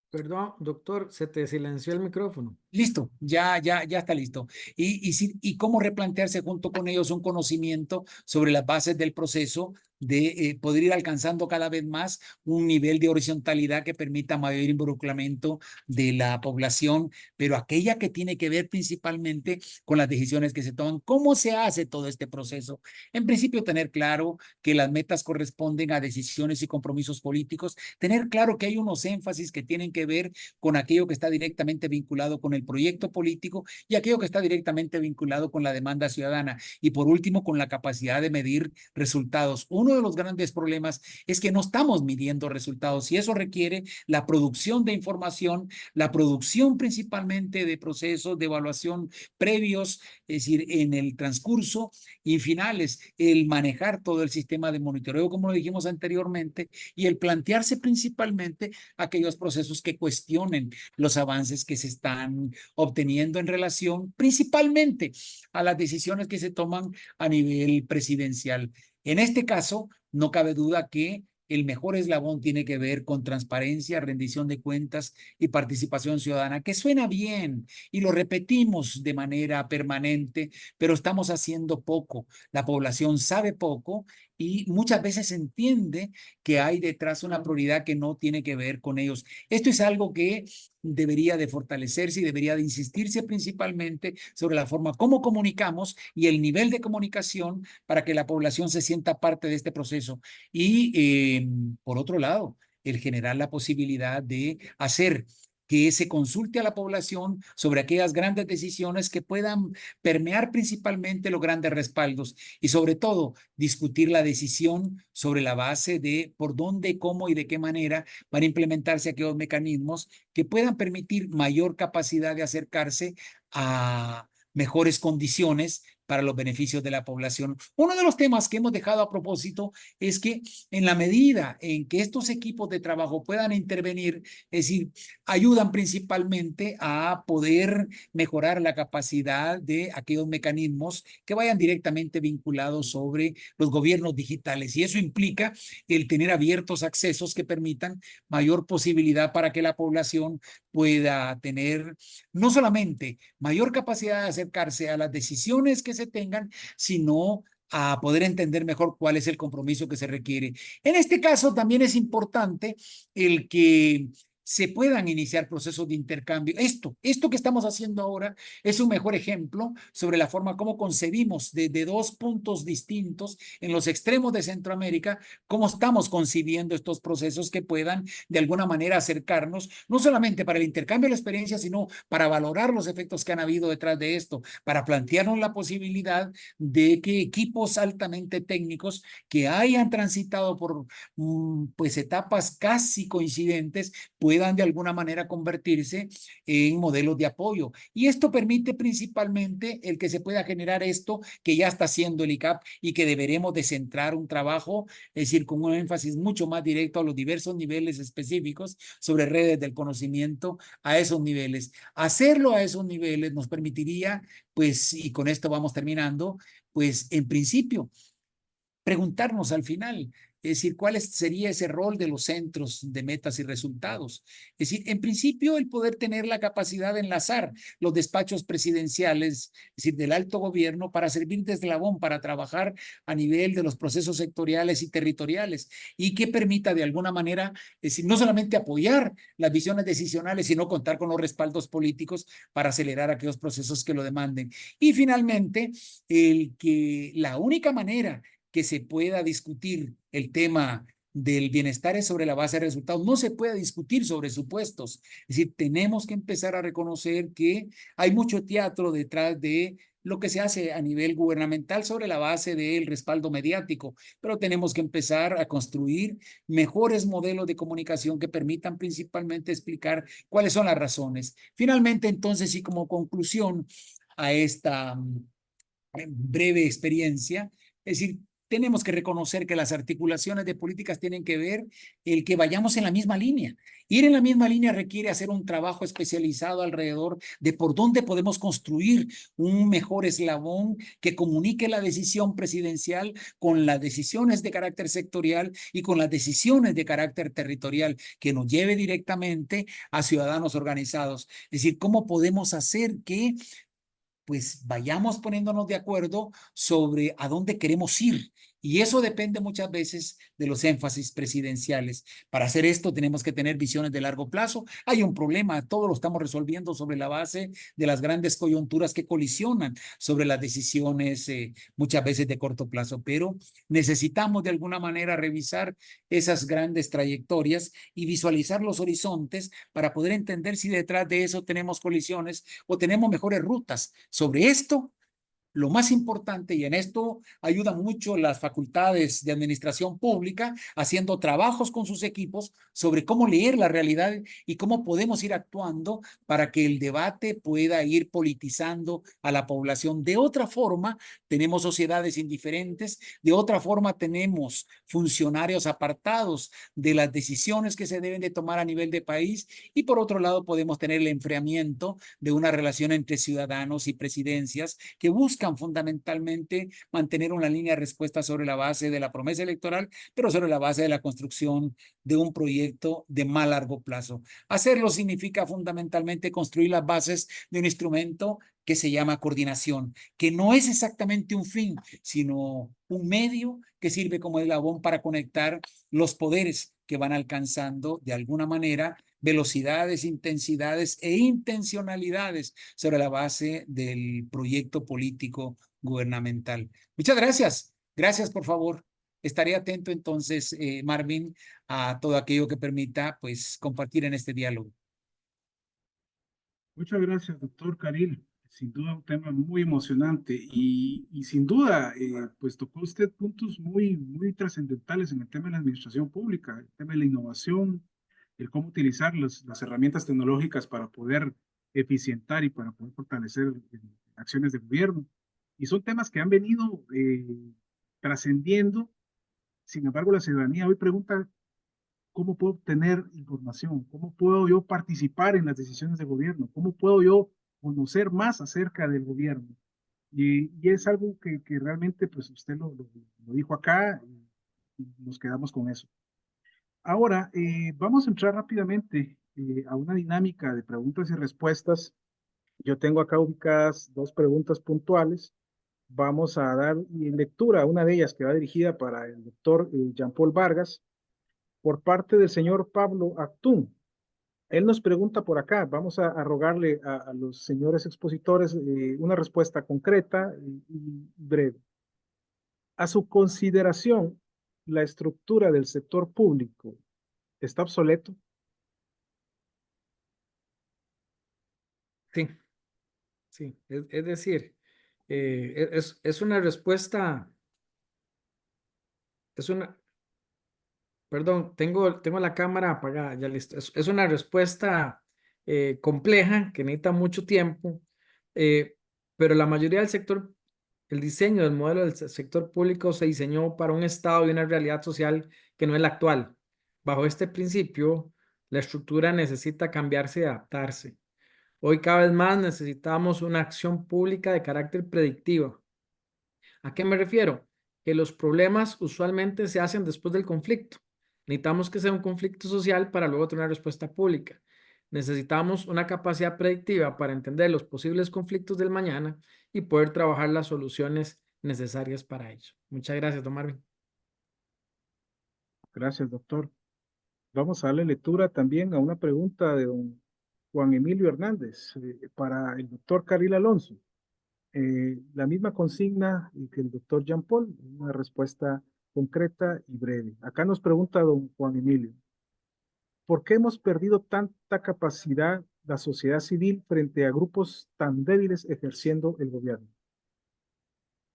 Perdón, doctor, se te silenció el micrófono.
listo, ya está listo. Y cómo replantearse junto con ellos un conocimiento sobre las bases del proceso de poder ir alcanzando cada vez más un nivel de horizontalidad que permita mayor involucramiento de la población, pero aquella que tiene que ver principalmente con las decisiones que se toman. ¿Cómo se hace todo este proceso? En principio, tener claro que las metas corresponden a decisiones y compromisos políticos, tener claro que hay unos énfasis que tienen que ver con aquello que está directamente vinculado con el proyecto político y aquello que está directamente vinculado con la demanda ciudadana. Y por último, con la capacidad de medir resultados. Uno de los grandes problemas es que no estamos midiendo resultados y eso requiere la producción de información, la producción principalmente de procesos de evaluación previos, es decir, en el transcurso y finales, el manejar todo el sistema de monitoreo, como lo dijimos anteriormente, y el plantearse principalmente aquellos procesos que cuestionen los avances que se están obteniendo en relación principalmente a las decisiones que se toman a nivel presidencial. En este caso, no cabe duda que el mejor eslabón tiene que ver con transparencia, rendición de cuentas y participación ciudadana, que suena bien y lo repetimos de manera permanente, pero estamos haciendo poco. La población sabe poco y muchas veces entiende que hay detrás una prioridad que no tiene que ver con ellos. Esto es algo que debería de fortalecerse y debería de insistirse principalmente sobre la forma como comunicamos y el nivel de comunicación para que la población se sienta parte de este proceso. Y por otro lado, el generar la posibilidad de hacer que se consulte a la población sobre aquellas grandes decisiones que puedan permear principalmente los grandes respaldos y sobre todo discutir la decisión sobre la base de por dónde, cómo y de qué manera van a implementarse aquellos mecanismos que puedan permitir mayor capacidad de acercarse a mejores condiciones para los beneficios de la población. Uno de los temas que hemos dejado a propósito es que en la medida en que estos equipos de trabajo puedan intervenir, es decir, ayudan principalmente a poder mejorar la capacidad de aquellos mecanismos que vayan directamente vinculados sobre los gobiernos digitales. Y eso implica el tener abiertos accesos que permitan mayor posibilidad para que la población pueda tener no solamente mayor capacidad de acercarse a las decisiones que se tengan, sino a poder entender mejor cuál es el compromiso que se requiere. En este caso también es importante el que se puedan iniciar procesos de intercambio. Esto que estamos haciendo ahora es un mejor ejemplo sobre la forma como concebimos desde dos puntos distintos en los extremos de Centroamérica, cómo estamos concibiendo estos procesos que puedan de alguna manera acercarnos, no solamente para el intercambio de la experiencia, sino para valorar los efectos que han habido detrás de esto, para plantearnos la posibilidad de que equipos altamente técnicos que hayan transitado por pues etapas casi coincidentes puedan de alguna manera convertirse en modelos de apoyo. Y esto permite principalmente el que se pueda generar esto que ya está haciendo el ICAP y que deberemos de centrar un trabajo, es decir, con un énfasis mucho más directo a los diversos niveles específicos sobre redes del conocimiento a esos niveles. Hacerlo a esos niveles nos permitiría, pues, y con esto vamos terminando, pues, en principio, preguntarnos al final, es decir, ¿cuál sería ese rol de los centros de metas y resultados? Es decir, en principio, el poder tener la capacidad de enlazar los despachos presidenciales, es decir, del alto gobierno, para servir de eslabón, para trabajar a nivel de los procesos sectoriales y territoriales, y que permita de alguna manera, es decir, no solamente apoyar las visiones decisionales, sino contar con los respaldos políticos para acelerar aquellos procesos que lo demanden. Y finalmente, el que la única manera que se pueda discutir el tema del bienestar es sobre la base de resultados. No se puede discutir sobre supuestos. Es decir, tenemos que empezar a reconocer que hay mucho teatro detrás de lo que se hace a nivel gubernamental sobre la base del respaldo mediático, pero tenemos que empezar a construir mejores modelos de comunicación que permitan principalmente explicar cuáles son las razones. Finalmente, entonces, y como conclusión a esta breve experiencia, es decir, tenemos que reconocer que las articulaciones de políticas tienen que ver el que vayamos en la misma línea. Ir en la misma línea requiere hacer un trabajo especializado alrededor de por dónde podemos construir un mejor eslabón que comunique la decisión presidencial con las decisiones de carácter sectorial y con las decisiones de carácter territorial, que nos lleve directamente a ciudadanos organizados. Es decir, cómo podemos hacer que pues vayamos poniéndonos de acuerdo sobre a dónde queremos ir. Y eso depende muchas veces de los énfasis presidenciales. Para hacer esto tenemos que tener visiones de largo plazo. Hay un problema, todo lo estamos resolviendo sobre la base de las grandes coyunturas que colisionan sobre las decisiones muchas veces de corto plazo, pero necesitamos de alguna manera revisar esas grandes trayectorias y visualizar los horizontes para poder entender si detrás de eso tenemos colisiones o tenemos mejores rutas. Sobre esto, lo más importante, y en esto ayudan mucho las facultades de administración pública, haciendo trabajos con sus equipos sobre cómo leer la realidad y cómo podemos ir actuando para que el debate pueda ir politizando a la población. De otra forma, tenemos sociedades indiferentes, de otra forma tenemos funcionarios apartados de las decisiones que se deben de tomar a nivel de país, y por otro lado podemos tener el enfriamiento de una relación entre ciudadanos y presidencias que buscan fundamentalmente mantener una línea de respuesta sobre la base de la promesa electoral, pero sobre la base de la construcción de un proyecto de más largo plazo. Hacerlo significa fundamentalmente construir las bases de un instrumento que se llama coordinación, que no es exactamente un fin, sino un medio que sirve como eslabón para conectar los poderes que van alcanzando de alguna manera velocidades, intensidades e intencionalidades sobre la base del proyecto político gubernamental. Muchas gracias. Gracias, por favor. Estaré atento entonces, Marvin, a todo aquello que permita pues compartir en este diálogo.
Muchas gracias, doctor Caril. Sin duda un tema muy emocionante y sin duda, pues tocó usted puntos muy trascendentales en el tema de la administración pública, el tema de la innovación, el cómo utilizar las herramientas tecnológicas para poder eficientar y para poder fortalecer acciones de gobierno. Y son temas que han venido trascendiendo. Sin embargo, la ciudadanía hoy pregunta, ¿cómo puedo obtener información? ¿Cómo puedo yo participar en las decisiones de gobierno? ¿Cómo puedo yo conocer más acerca del gobierno? Y es algo que realmente, pues usted lo dijo acá y nos quedamos con eso. Ahora, vamos a entrar rápidamente a una dinámica de preguntas y respuestas. Yo tengo acá ubicadas dos preguntas puntuales. Vamos a dar lectura a una de ellas que va dirigida para el doctor Jean Paul Vargas por parte del señor Pablo Actún. Él nos pregunta por acá, vamos a rogarle a los señores expositores una respuesta concreta y breve. A su consideración, ¿la estructura del sector público está obsoleto?
Sí, sí. Es decir, es una respuesta, es una, perdón, tengo la cámara apagada, ya listo. Es una respuesta compleja que necesita mucho tiempo, eh, pero la mayoría del sector, el diseño del modelo del sector público se diseñó para un estado y una realidad social que no es la actual. Bajo este principio, la estructura necesita cambiarse y adaptarse. Hoy cada vez más necesitamos una acción pública de carácter predictiva. ¿A qué me refiero? Que los problemas usualmente se hacen después del conflicto. Necesitamos que sea un conflicto social para luego tener una respuesta pública. Necesitamos una capacidad predictiva para entender los posibles conflictos del mañana y poder trabajar las soluciones necesarias para ello. Muchas gracias, don Marvin.
Gracias, doctor. Vamos a darle lectura también a una pregunta de don Juan Emilio Hernández para el doctor Carril Alonso. La misma consigna que el doctor Jean Paul, una respuesta concreta y breve. Acá nos pregunta don Juan Emilio, ¿por qué hemos perdido tanta capacidad la sociedad civil frente a grupos tan débiles ejerciendo el gobierno?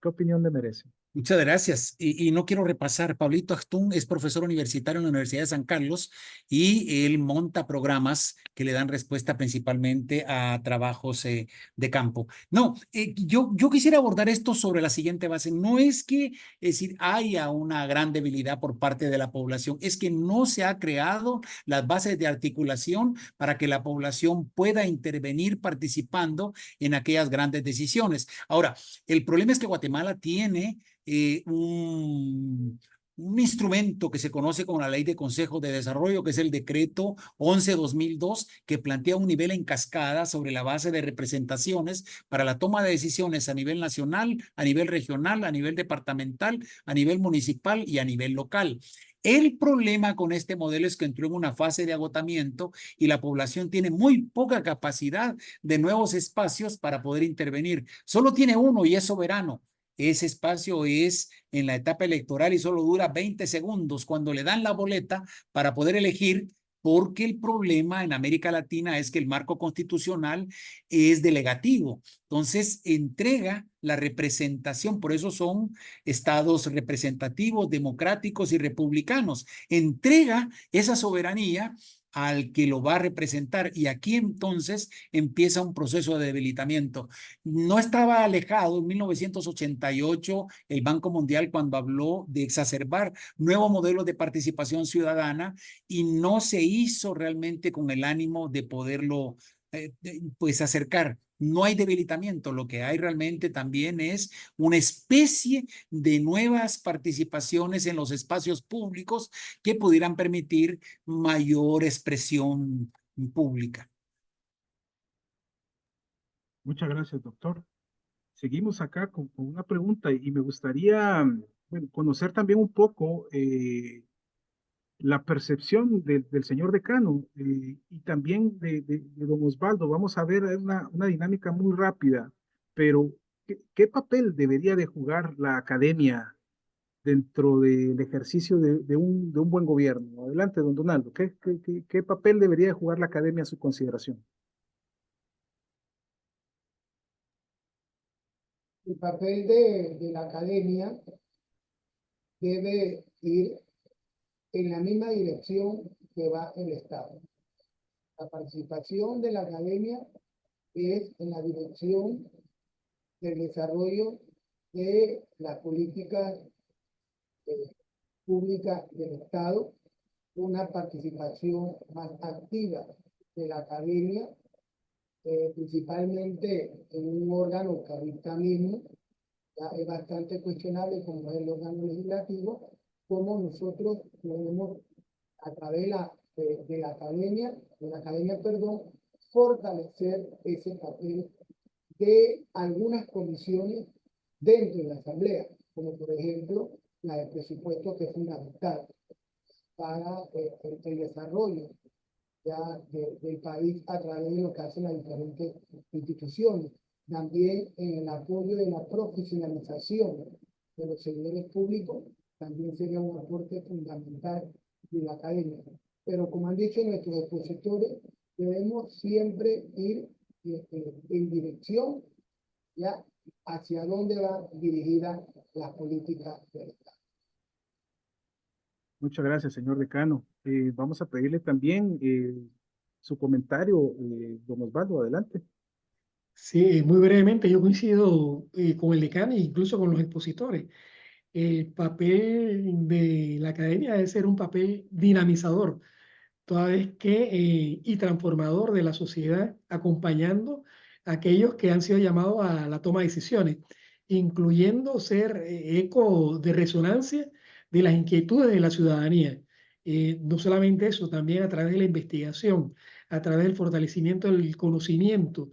¿Qué opinión le merece?
Muchas gracias. Y no quiero repasar, Pablito Actún es profesor universitario en la Universidad de San Carlos y él monta programas que le dan respuesta principalmente a trabajos de campo. No, yo quisiera abordar esto sobre la siguiente base. No es que es decir, haya una gran debilidad por parte de la población, es que no se ha creado las bases de articulación para que la población pueda intervenir participando en aquellas grandes decisiones. Ahora, el problema es que Guatemala tiene un instrumento que se conoce como la Ley de Consejos de Desarrollo, que es el decreto 11-2002, que plantea un nivel en cascada sobre la base de representaciones para la toma de decisiones a nivel nacional, a nivel regional, a nivel departamental, a nivel municipal y a nivel local. El problema con este modelo es que entró en una fase de agotamiento y la población tiene muy poca capacidad de nuevos espacios para poder intervenir. Solo tiene uno y es soberano. Ese espacio es en la etapa electoral y solo dura 20 segundos cuando le dan la boleta para poder elegir, porque el problema en América Latina es que el marco constitucional es delegativo. Entonces, entrega la representación, por eso son estados representativos, democráticos y republicanos. Entrega esa soberanía al que lo va a representar. Y aquí entonces empieza un proceso de debilitamiento. No estaba alejado en 1988 el Banco Mundial cuando habló de exacerbar nuevos modelos de participación ciudadana y no se hizo realmente con el ánimo de poderlo pues acercar. No hay debilitamiento, lo que hay realmente también es una especie de nuevas participaciones en los espacios públicos que pudieran permitir mayor expresión pública.
Muchas gracias, doctor. Seguimos acá con una pregunta y me gustaría bueno, conocer también un poco la percepción del señor decano y también de don Osvaldo. Vamos a ver una dinámica muy rápida, pero ¿qué papel debería de jugar la academia dentro del ejercicio de un buen gobierno? Adelante, don Donaldo. ¿Qué papel debería de jugar la academia a su consideración?
El papel de la academia debe ir en la misma dirección que va el Estado. La participación de la academia es en la dirección del desarrollo de las políticas públicas del Estado, una participación más activa de la academia, principalmente en un órgano que ahorita mismo ya es bastante cuestionable como es el órgano legislativo, como nosotros podemos a través de la academia, perdón, fortalecer ese papel de algunas comisiones dentro de la Asamblea, como por ejemplo la de presupuesto, que es fundamental para el desarrollo ya del país a través de lo que hacen las diferentes instituciones. También en el apoyo de la profesionalización de los servidores públicos, también sería un aporte fundamental de la academia. Pero como han dicho nuestros expositores, debemos siempre ir en dirección ya hacia dónde va dirigida la política del Estado.
Muchas gracias, señor decano. Vamos a pedirle también su comentario, don Osvaldo, adelante.
Sí, muy brevemente, yo coincido con el decano e incluso con los expositores. El papel de la academia debe ser un papel dinamizador, toda vez que y transformador de la sociedad, acompañando a aquellos que han sido llamados a la toma de decisiones, incluyendo ser eco de resonancia de las inquietudes de la ciudadanía. No solamente eso, también a través de la investigación, a través del fortalecimiento del conocimiento,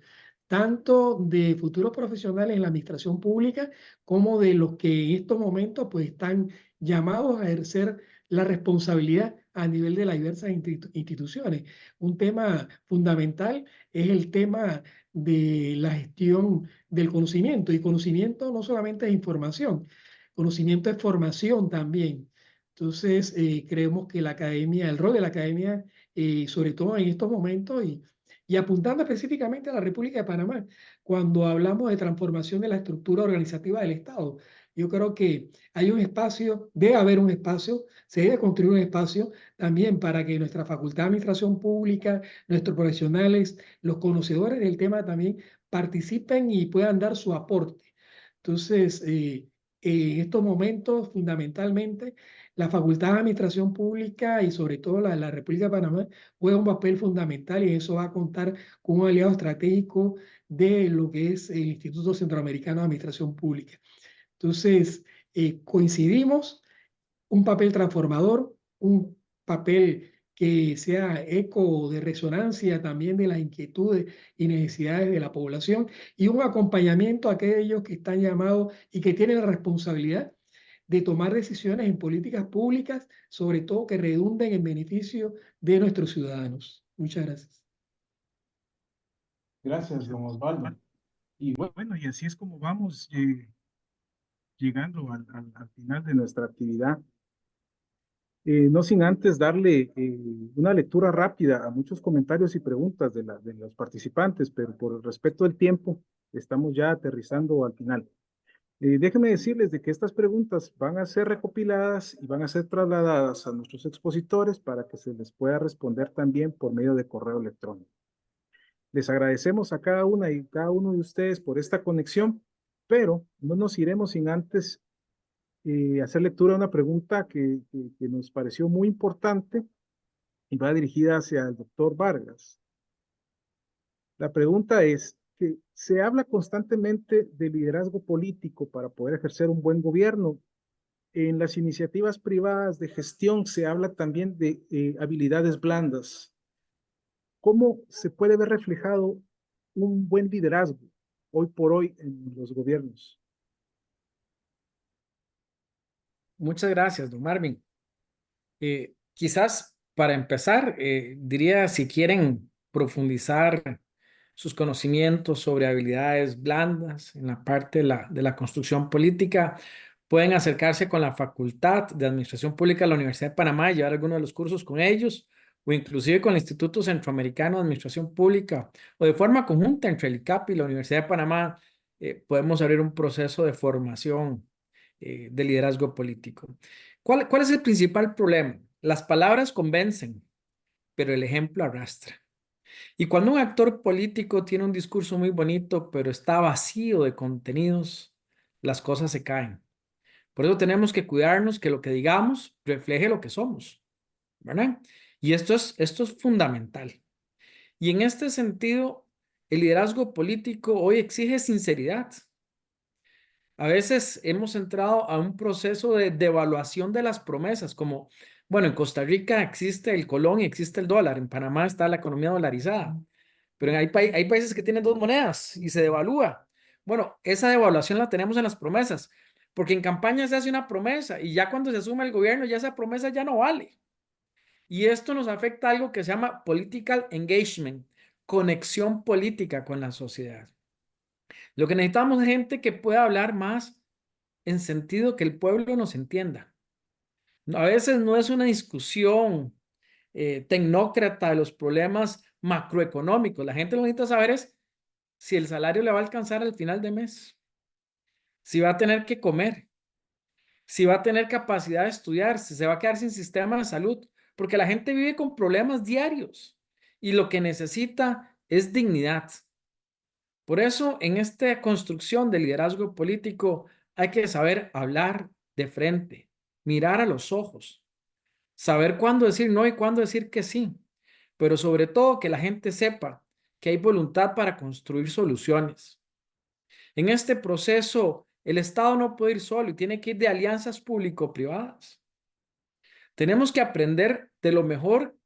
tanto de futuros profesionales en la administración pública como de los que en estos momentos pues, están llamados a ejercer la responsabilidad a nivel de las diversas instituciones. Un tema fundamental es el tema de la gestión del conocimiento. Y conocimiento no solamente es información, conocimiento es formación también. Entonces, creemos que la academia, el rol de la academia, sobre todo en estos momentos y apuntando específicamente a la República de Panamá, cuando hablamos de transformación de la estructura organizativa del Estado, yo creo que hay un espacio, debe haber un espacio, se debe construir un espacio también para que nuestra Facultad de Administración Pública, nuestros profesionales, los conocedores del tema también participen y puedan dar su aporte. Entonces, en estos momentos, fundamentalmente, la Facultad de Administración Pública y sobre todo la República de Panamá juega un papel fundamental y eso va a contar con un aliado estratégico de lo que es el Instituto Centroamericano de Administración Pública. Entonces, coincidimos, un papel transformador, un papel que sea eco de resonancia también de las inquietudes y necesidades de la población y un acompañamiento a aquellos que están llamados y que tienen la responsabilidad de tomar decisiones en políticas públicas, sobre todo que redunden en beneficio de nuestros ciudadanos. Muchas gracias.
Gracias, don Osvaldo. Y bueno, y así es como vamos llegando al final de nuestra actividad. No sin antes darle una lectura rápida a muchos comentarios y preguntas de los participantes, pero por el respeto del tiempo, estamos ya aterrizando al final. Déjenme decirles de que estas preguntas van a ser recopiladas y van a ser trasladadas a nuestros expositores para que se les pueda responder también por medio de correo electrónico. Les agradecemos a cada una y cada uno de ustedes por esta conexión, pero no nos iremos sin antes hacer lectura de una pregunta que nos pareció muy importante y va dirigida hacia el doctor Vargas. La pregunta es que se habla constantemente de liderazgo político para poder ejercer un buen gobierno. En las iniciativas privadas de gestión se habla también de habilidades blandas. ¿Cómo se puede ver reflejado un buen liderazgo hoy por hoy en los gobiernos?
Muchas gracias, don Marvin. Quizás para empezar, diría si quieren profundizar sus conocimientos sobre habilidades blandas en la parte de la construcción política, pueden acercarse con la Facultad de Administración Pública de la Universidad de Panamá y llevar algunos de los cursos con ellos, o inclusive con el Instituto Centroamericano de Administración Pública, o de forma conjunta entre el ICAP y la Universidad de Panamá, podemos abrir un proceso de formación de liderazgo político. ¿Cuál es el principal problema? Las palabras convencen, pero el ejemplo arrastra. Y cuando un actor político tiene un discurso muy bonito, pero está vacío de contenidos, las cosas se caen. Por eso tenemos que cuidarnos que lo que digamos refleje lo que somos, ¿verdad? Y esto es fundamental. Y en este sentido, el liderazgo político hoy exige sinceridad. A veces hemos entrado a un proceso de devaluación de las promesas, como, bueno, en Costa Rica existe el colón y existe el dólar, en Panamá está la economía dolarizada, pero hay países que tienen dos monedas y se devalúa. Bueno, esa devaluación la tenemos en las promesas, porque en campaña se hace una promesa y ya cuando se asume el gobierno ya esa promesa ya no vale. Y esto nos afecta a algo que se llama political engagement, conexión política con la sociedad. Lo que necesitamos es gente que pueda hablar más en sentido que el pueblo nos entienda. A veces no es una discusión tecnócrata de los problemas macroeconómicos. La gente lo que necesita saber es si el salario le va a alcanzar al final de mes, si va a tener que comer, si va a tener capacidad de estudiar, si se va a quedar sin sistema de salud, porque la gente vive con problemas diarios y lo que necesita es dignidad. Por eso, en esta construcción de liderazgo político hay que saber hablar de frente, mirar a los ojos, saber cuándo decir no y cuándo decir que sí, pero sobre todo que la gente sepa que hay voluntad para construir soluciones. En este proceso, el Estado no puede ir solo y tiene que ir de alianzas público-privadas. Tenemos que aprender de lo mejor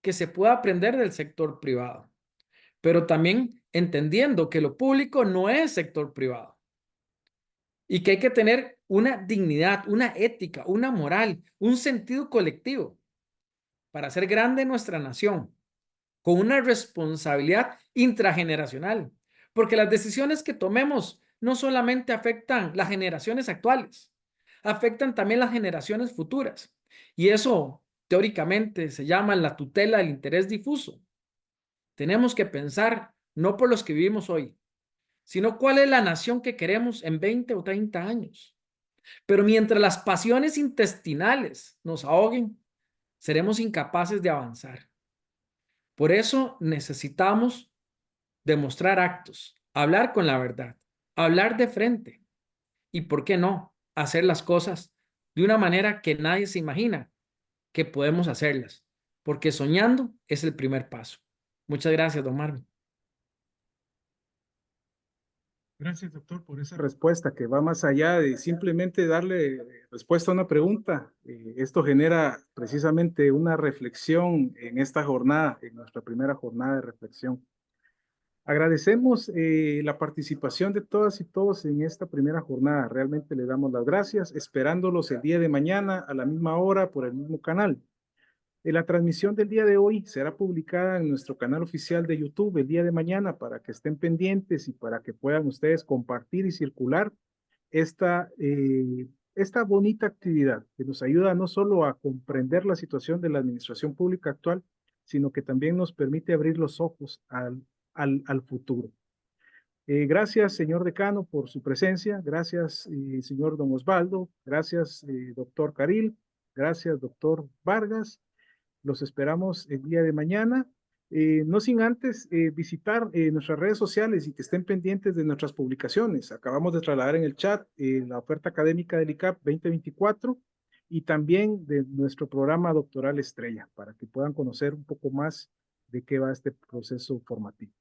que se pueda aprender del sector privado, pero también entendiendo que lo público no es sector privado y que hay que tener una dignidad, una ética, una moral, un sentido colectivo para hacer grande nuestra nación, con una responsabilidad intrageneracional, porque las decisiones que tomemos no solamente afectan las generaciones actuales, afectan también las generaciones futuras. Y eso teóricamente se llama la tutela del interés difuso. Tenemos que pensar no por los que vivimos hoy, sino cuál es la nación que queremos en 20 o 30 años. Pero mientras las pasiones intestinales nos ahoguen, seremos incapaces de avanzar. Por eso necesitamos demostrar actos, hablar con la verdad, hablar de frente y, ¿por qué no?, hacer las cosas de una manera que nadie se imagina que podemos hacerlas, porque soñando es el primer paso. Muchas gracias, don Marvin.
Gracias, doctor, por esa respuesta que va más allá de simplemente darle respuesta a una pregunta. Esto genera precisamente una reflexión en esta jornada, en nuestra primera jornada de reflexión. Agradecemos la participación de todas y todos en esta primera jornada. Realmente le damos las gracias, esperándolos el día de mañana a la misma hora por el mismo canal. La transmisión del día de hoy será publicada en nuestro canal oficial de YouTube el día de mañana para que estén pendientes y para que puedan ustedes compartir y circular esta bonita actividad que nos ayuda no solo a comprender la situación de la administración pública actual, sino que también nos permite abrir los ojos al futuro. Gracias, señor decano, por su presencia. Gracias, señor don Osvaldo. Gracias, doctor Caril. Gracias, doctor Vargas. Los esperamos el día de mañana. No sin antes visitar nuestras redes sociales y que estén pendientes de nuestras publicaciones. Acabamos de trasladar en el chat la oferta académica del ICAP 2024 y también de nuestro programa doctoral Estrella para que puedan conocer un poco más de qué va este proceso formativo.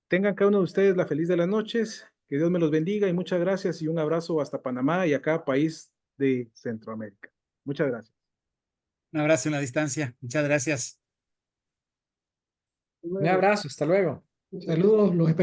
Tengan cada uno de ustedes la feliz de las noches. Que Dios me los bendiga y muchas gracias y un abrazo hasta Panamá y a cada país de Centroamérica. Muchas gracias.
Un abrazo en la distancia. Muchas gracias.
Un abrazo, hasta luego.
Saludos, los esperamos.